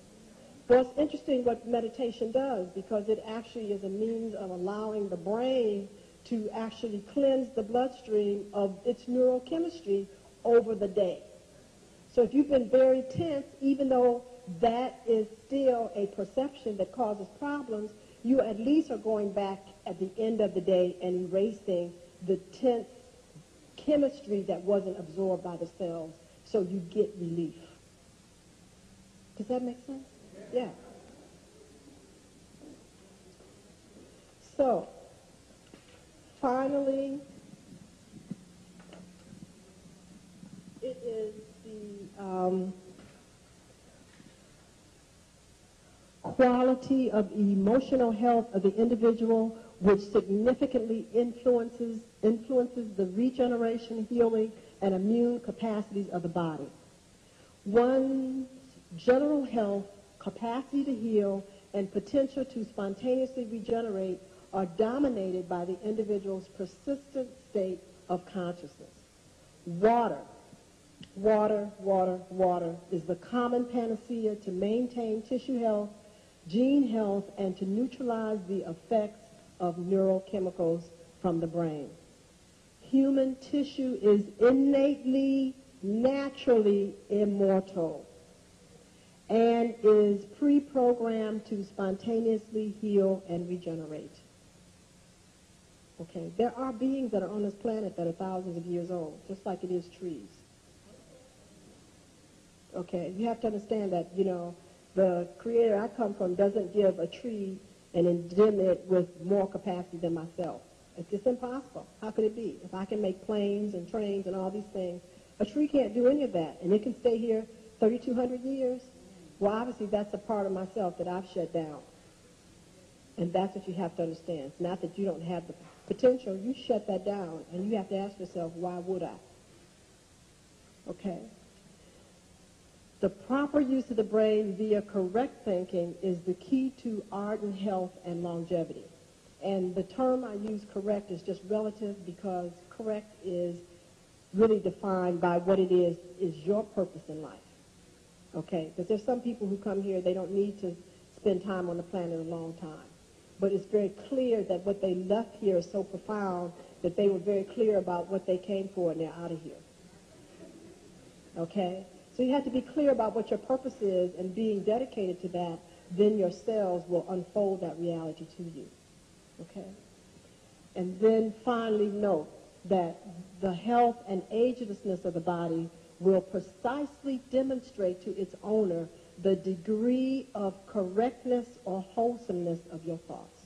Well, it's interesting what meditation does, because it actually is a means of allowing the brain to actually cleanse the bloodstream of its neurochemistry over the day. So if you've been very tense, even though that is still a perception that causes problems, you at least are going back at the end of the day and erasing the tense chemistry that wasn't absorbed by the cells, so you get relief. Does that make sense? Yeah. So, finally, it is the quality of emotional health of the individual which significantly influences the regeneration, healing, and immune capacities of the body. One's general health, capacity to heal, and potential to spontaneously regenerate are dominated by the individual's persistent state of consciousness. Water is the common panacea to maintain tissue health, gene health, and to neutralize the effects of neurochemicals from the brain. Human tissue is innately, naturally immortal. and is pre-programmed to spontaneously heal and regenerate. Okay, there are beings that are on this planet that are thousands of years old, just like it is trees. Okay, you have to understand that, you know, the creator I come from doesn't give a tree and endim it with more capacity than myself. It's just impossible. How could it be? If I can make planes and trains and all these things, a tree can't do any of that, and it can stay here 3,200 years. Well, obviously, that's a part of myself that I've shut down. And that's what you have to understand. It's not that you don't have the potential. You shut that down, and you have to ask yourself, why would I? Okay? The proper use of the brain via correct thinking is the key to ardent health and longevity. And the term I use, correct, is just relative because correct is really defined by what it is your purpose in life. Okay? Because there's some people who come here, they don't need to spend time on the planet a long time. But it's very clear that what they left here is so profound that they were very clear about what they came for and they're out of here. Okay? So you have to be clear about what your purpose is, and being dedicated to that, then your cells will unfold that reality to you. Okay? And then finally note that the health and agelessness of the body will precisely demonstrate to its owner the degree of correctness or wholesomeness of your thoughts.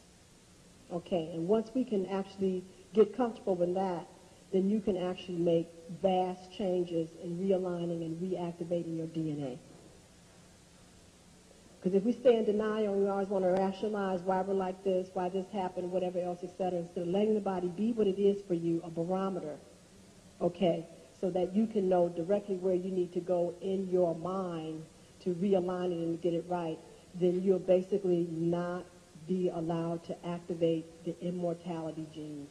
Okay, and once we can actually get comfortable with that, then you can actually make vast changes in realigning and reactivating your DNA. Because if we stay in denial and we always want to rationalize why we're like this, why this happened, whatever else, etc., instead of letting the body be what it is for you, a barometer, okay, so that you can know directly where you need to go in your mind to realign it and get it right, then you'll basically not be allowed to activate the immortality genes.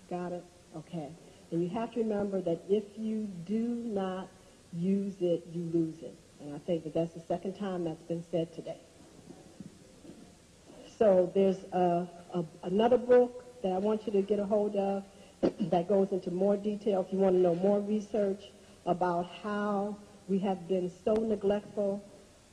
Got it? Okay. And you have to remember that if you do not use it, you lose it. And I think that that's the second time that's been said today. So there's another book that I want you to get a hold of that goes into more detail if you want to know more research about how we have been so neglectful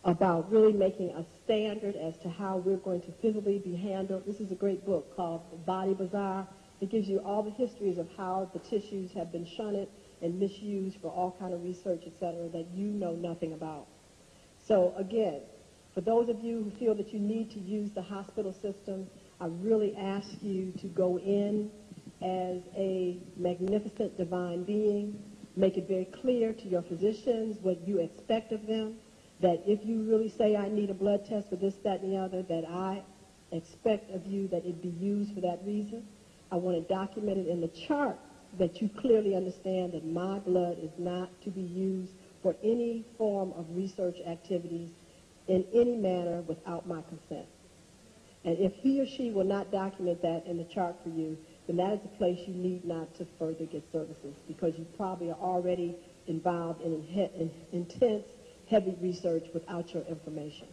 about really making a standard as to how we're going to physically be handled. This is a great book called Body Bazaar. It gives you all the histories of how the tissues have been shunted and misused for all kind of research, et cetera, that you know nothing about. So again, for those of you who feel that you need to use the hospital system, I really ask you to go in as a magnificent divine being. Make it very clear to your physicians what you expect of them, that if you really say I need a blood test for this, that, and the other, that I expect of you that it be used for that reason. I want it documented in the chart that you clearly understand that my blood is not to be used for any form of research activities in any manner without my consent. And if he or she will not document that in the chart for you, then that is a place you need not to further get services, because you probably are already involved in intense, heavy research without your information.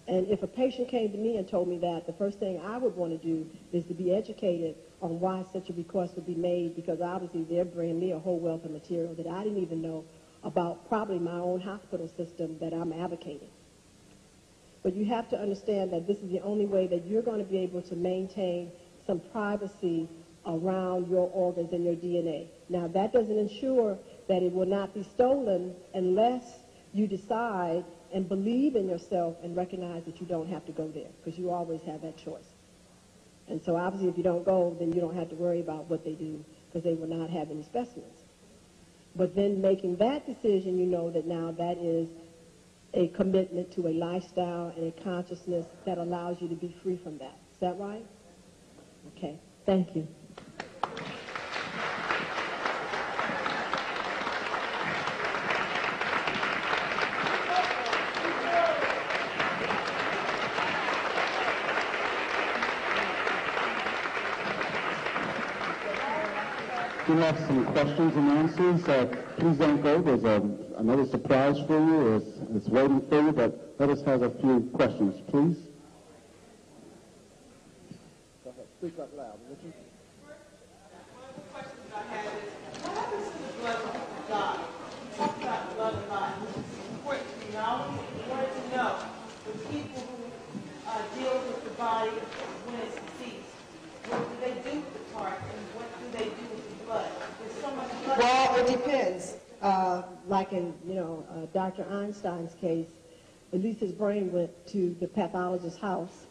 And if a patient came to me and told me that, the first thing I would want to do is to be educated on why such a request would be made, because obviously they're bringing me a whole wealth of material that I didn't even know about, probably my own hospital system that I'm advocating. But you have to understand that this is the only way that you're going to be able to maintain some privacy around your organs and your DNA. Now, that doesn't ensure that it will not be stolen unless you decide and believe in yourself and recognize that you don't have to go there, because you always have that choice. And so obviously if you don't go, then you don't have to worry about what they do, because they will not have any specimens. But then making that decision, you know that now that is a commitment to a lifestyle and a consciousness that allows you to be free from that. Is that right? Okay. Thank you. We have some questions and answers. Please don't go. There's another surprise for you. It's waiting for you, but let us have a few questions, please. Go ahead. Speak up loud, would you? One of the questions that I had is, what happens to the blood of God? You talked about the blood of God, which is important to people who deal with the body when it's deceased, what do they do with the part, and what do they do with the blood? There's so much blood. Well, it depends. Like in, Dr. Einstein's case, at least his brain went to the pathologist's house.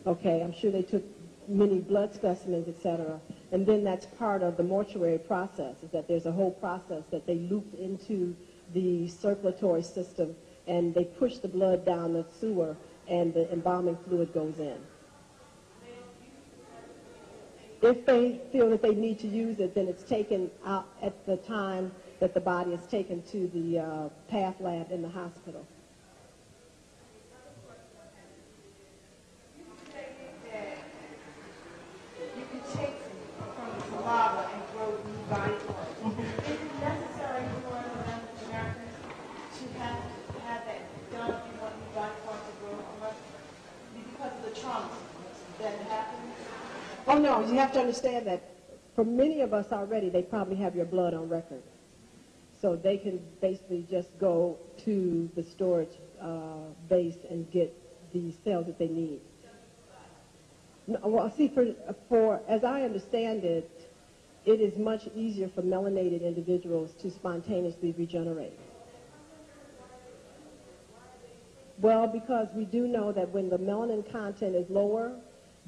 Okay, I'm sure they took many blood specimens, etc. And then that's part of the mortuary process, is that there's a whole process that they loop into the circulatory system, and they push the blood down the sewer, and the embalming fluid goes in. If they feel that they need to use it, then it's taken out at the time that the body is taken to the path lab in the hospital. You can take from the saliva and grow new body parts. Is it necessary for Americans to have that done if you want new body parts to grow from us? Because of the trauma that happens? Oh, no, you have to understand that for many of us already, they probably have your blood on record. So they can basically just go to the storage base and get the cells that they need. No, well, see, for as I understand it, it is much easier for melanated individuals to spontaneously regenerate. Well, because we do know that when the melanin content is lower,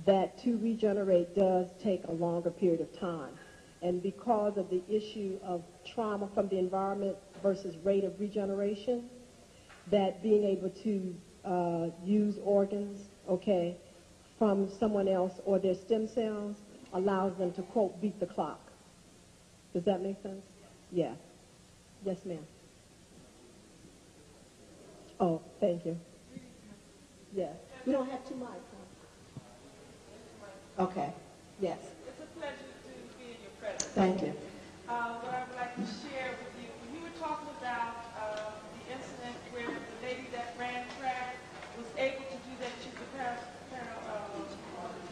that to regenerate does take a longer period of time. And because of the issue of trauma from the environment versus rate of regeneration, that being able to use organs, okay, from someone else or their stem cells allows them to, quote, beat the clock. Does that make sense? Yeah. Yes, ma'am. Oh, thank you. Yeah. We don't have too much. Huh? Okay. Yes. It's a pleasure to be in your presence. Thank you. What I would like to share with you, when you were talking about the incident where the lady that ran track was able to do that, she was a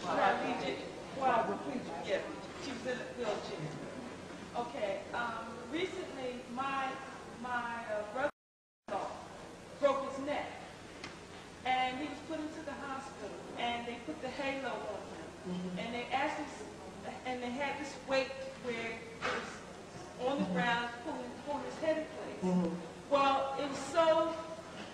paraplegic. Yeah, she was in a wheelchair. Okay. Recently, my brother-in-law broke his neck, and he was put into the hospital, and they put the halo on him, and they asked him, and they had this weight where it was on the ground, pulling his head in place. Well, it was so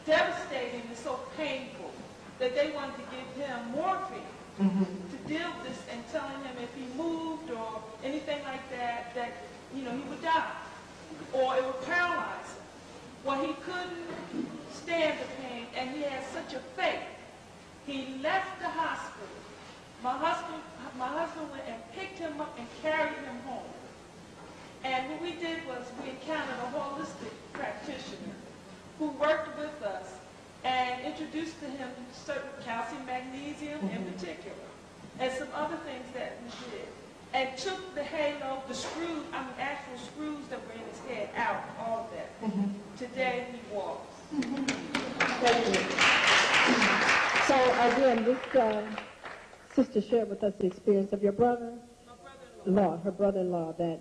devastating and so painful that they wanted to give him morphine to deal with this, and telling him if he moved or anything like that, that he would die, or it would paralyze him. Well, he couldn't stand the pain, and he had such a faith. He left the hospital. My husband went and picked him up and carried him home. And what we did was we encountered a holistic practitioner who worked with us and introduced to him certain calcium, magnesium in particular, and some other things that we did. And took the halo, the screws, actual screws that were in his head out, all of that. Today he walks. Thank you. So again, this sister shared with us the experience of your brother? Her brother-in-law that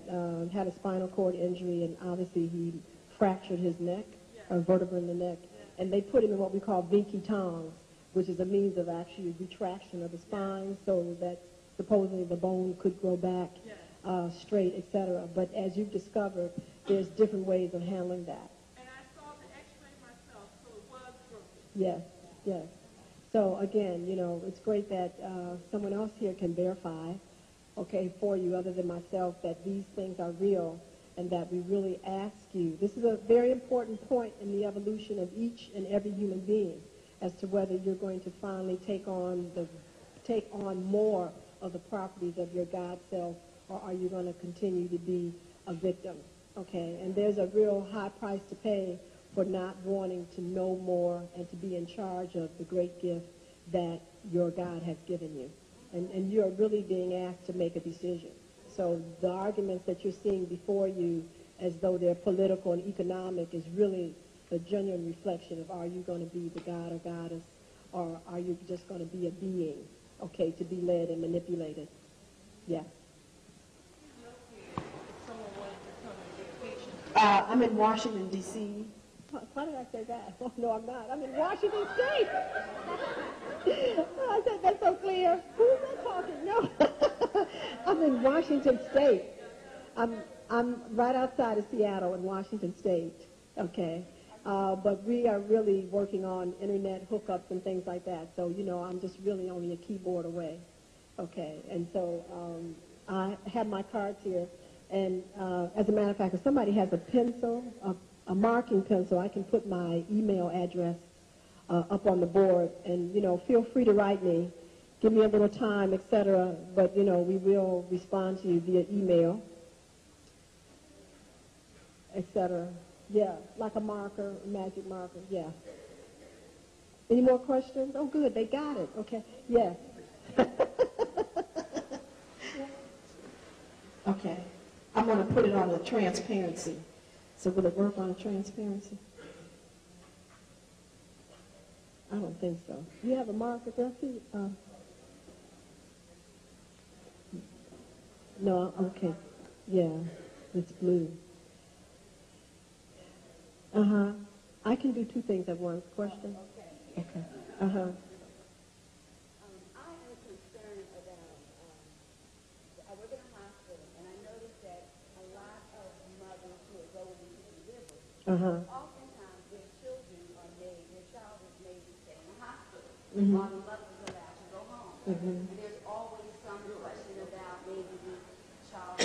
had a spinal cord injury, and obviously he fractured his neck, a vertebra in the neck, and they put him in what we call Vinky tongs, which is a means of actually retraction of the spine so that supposedly the bone could grow back straight, etc. But as you've discovered, there's different ways of handling that. And I saw the x-ray myself, so it was broken. Yes, yes. So again, it's great that someone else here can verify, okay, for you other than myself, that these things are real and that we really ask you. This is a very important point in the evolution of each and every human being as to whether you're going to finally take on more of the properties of your God self, or are you going to continue to be a victim, okay? And there's a real high price to pay for not wanting to know more and to be in charge of the great gift that your God has given you. And you're really being asked to make a decision. So the arguments that you're seeing before you as though they're political and economic is really a genuine reflection of, are you going to be the God or goddess, or are you just going to be a being, okay, to be led and manipulated? Yes. Someone wanted to come and get patient. I'm in Washington, D.C. Why did I say that? Oh, no, I'm not. I'm in Washington State. I said that's so clear. Who's that talking? No. I'm in Washington State. I'm right outside of Seattle in Washington State. Okay. But we are really working on internet hookups and things like that. So, you know, I'm just really only a keyboard away. Okay. And so I have my cards here. And as a matter of fact, if somebody has a pencil, a marking pencil, I can put my email address up on the board. And, you know, feel free to write me. Give me a little time, etc. But, you know, we will respond to you via email, etc. Yeah, like a marker, a magic marker, yeah. Any more questions? Oh, good, they got it. Okay, yes. Okay, I'm going to put it on the transparency. So will it work on the transparency? I don't think so. You have a marker, Jesse? No, okay. Yeah, it's blue. Uh-huh. I can do two things at once. Question? Okay. Uh-huh. I am concerned about, I work in a hospital, and I noticed that a lot of mothers who are going to deliver, oftentimes their children are made, their child is made to stay in the hospital while the mother is allowed to go home. And there's always some question about maybe the child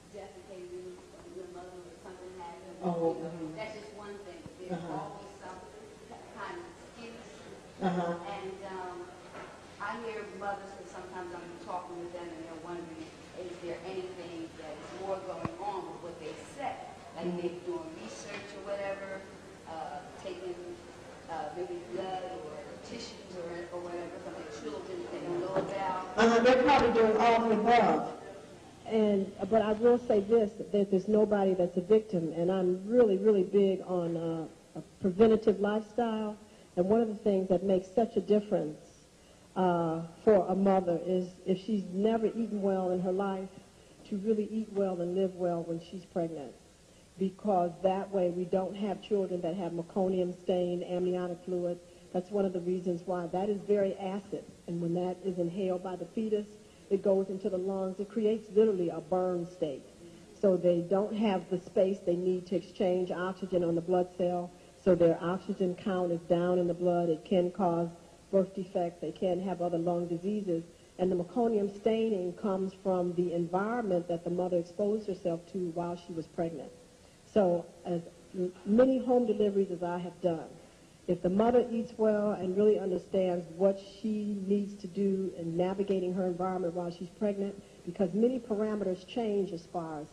defecating from your mother or something happened. Oh, that's just one thing. There's always some kind of excuse. And I hear mothers, and sometimes I'm talking with them, and they're wondering, is there anything that is more going on with what they say? Like they're doing research or whatever, taking maybe blood or tissues or whatever from their children that they don't know about. They're probably doing all the above. But I will say this, that there's nobody that's a victim, and I'm really, really big on a preventative lifestyle. And one of the things that makes such a difference for a mother is if she's never eaten well in her life, to really eat well and live well when she's pregnant. Because that way we don't have children that have meconium-stained amniotic fluid. That's one of the reasons why. That is very acid, and when that is inhaled by the fetus, it goes into the lungs. It creates literally a burn state. So they don't have the space they need to exchange oxygen on the blood cell, so their oxygen count is down in the blood. It can cause birth defects. They can have other lung diseases. And the meconium staining comes from the environment that the mother exposed herself to while she was pregnant. So as many home deliveries as I have done, if the mother eats well and really understands what she needs to do in navigating her environment while she's pregnant, because many parameters change as far as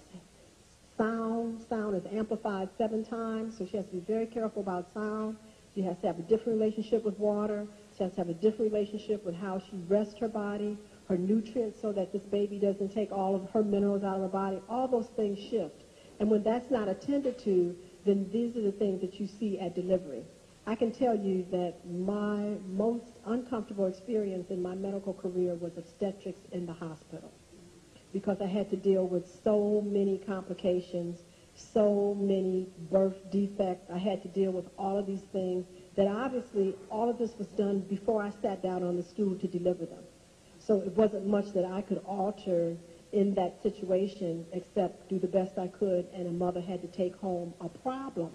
sound. Sound is amplified 7 times, so she has to be very careful about sound. She has to have a different relationship with water. She has to have a different relationship with how she rests her body, her nutrients, so that this baby doesn't take all of her minerals out of her body. All those things shift. And when that's not attended to, then these are the things that you see at delivery. I can tell you that my most uncomfortable experience in my medical career was obstetrics in the hospital, because I had to deal with so many complications, so many birth defects. I had to deal with all of these things that obviously all of this was done before I sat down on the stool to deliver them. So it wasn't much that I could alter in that situation except do the best I could, and a mother had to take home a problem.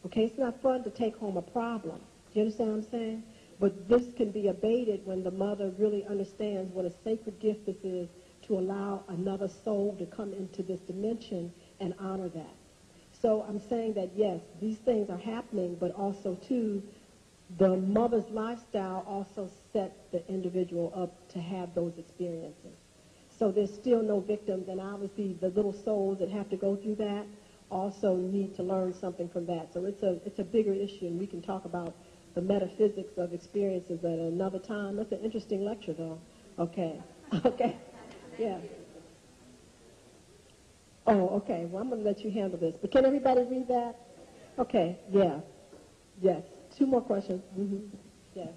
Okay, it's not fun to take home a problem. Do you understand what I'm saying? But this can be abated when the mother really understands what a sacred gift this is, to allow another soul to come into this dimension and honor that. So I'm saying that, yes, these things are happening, but also, too, the mother's lifestyle also sets the individual up to have those experiences. So there's still no victims, and obviously the little souls that have to go through that also need to learn something from that. So it's a bigger issue, and we can talk about the metaphysics of experiences at another time. That's an interesting lecture, though. Okay. Okay. Yeah. Oh, okay. Well, I'm going to let you handle this. But can everybody read that? Okay. Yeah. Yes. 2 more questions. Yes.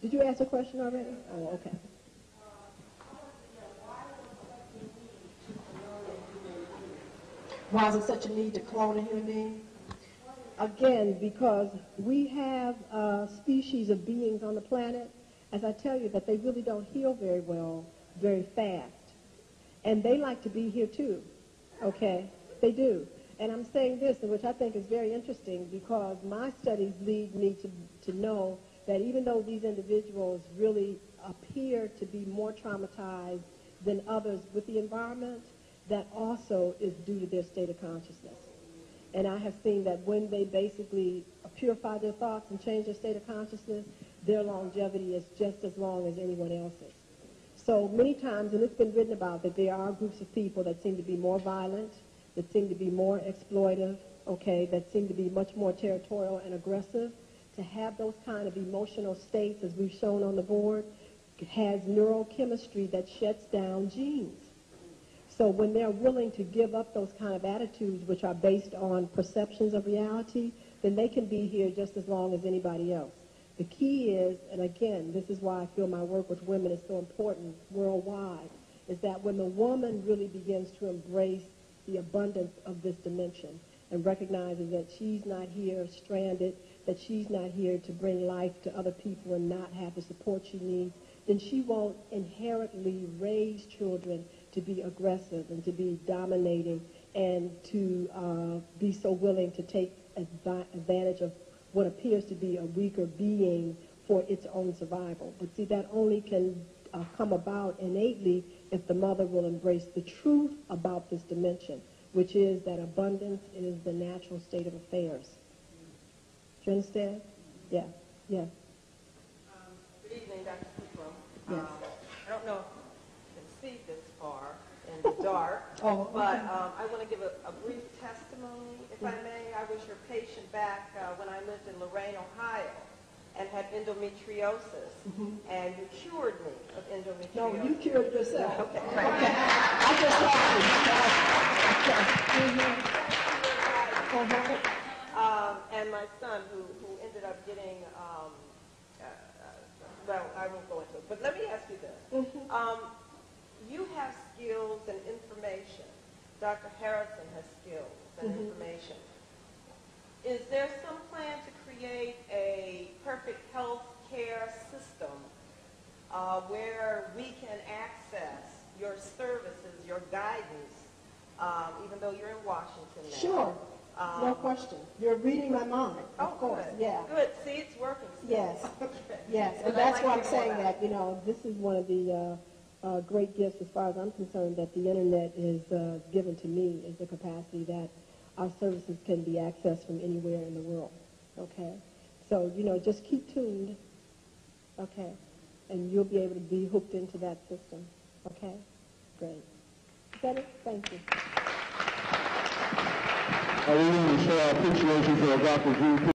Did you ask a question already? Oh, okay. Why is it such a need to clone a human being? again, because we have a species of beings on the planet, as I tell you, that they really don't heal very well, very fast. And they like to be here too, okay? They do. And I'm saying this, which I think is very interesting, because my studies lead me to know that even though these individuals really appear to be more traumatized than others with the environment, that also is due to their state of consciousness. And I have seen that when they basically purify their thoughts and change their state of consciousness, their longevity is just as long as anyone else's. So many times, and it's been written about, that there are groups of people that seem to be more violent, that seem to be more exploitive, okay, that seem to be much more territorial and aggressive. To have those kind of emotional states, as we've shown on the board, has neurochemistry that shuts down genes. So when they're willing to give up those kind of attitudes, which are based on perceptions of reality, then they can be here just as long as anybody else. The key is, and again, this is why I feel my work with women is so important worldwide, is that when the woman really begins to embrace the abundance of this dimension and recognizes that she's not here stranded, that she's not here to bring life to other people and not have the support she needs, then she won't inherently raise children to be aggressive and to be dominating and to be so willing to take advantage of what appears to be a weaker being for its own survival. But see, that only can come about innately if the mother will embrace the truth about this dimension, which is that abundance is the natural state of affairs. Do you understand? Yeah, yeah. Good evening, Dr. Pookrum. Yes. I don't know if you can see this far in the dark, but I want to give a brief testimony, if I may. I was your patient back when I lived in Lorain, Ohio, and had endometriosis, and you cured me of endometriosis. No, you cured yourself. Okay. Okay. I just helped you. And my son, who ended up getting, well, I won't go into it, but let me ask you this. You have skills and information. Dr. Harrison has skills and information. Is there some plan to create a perfect health care system where we can access your services, your guidance, even though you're in Washington now? Sure. No question. You're reading my mind. Of course. Good. Yeah. Good. See, it's working. Yes. Okay. Yes. And that's why I'm saying that, you know, this is one of the great gifts, as far as I'm concerned, that the internet is given to me, is the capacity that our services can be accessed from anywhere in the world. Okay? So, you know, just keep tuned. Okay? And you'll be able to be hooked into that system. Okay? Great. Is that it? Thank you. I really want to show our appreciation for Dr. Drew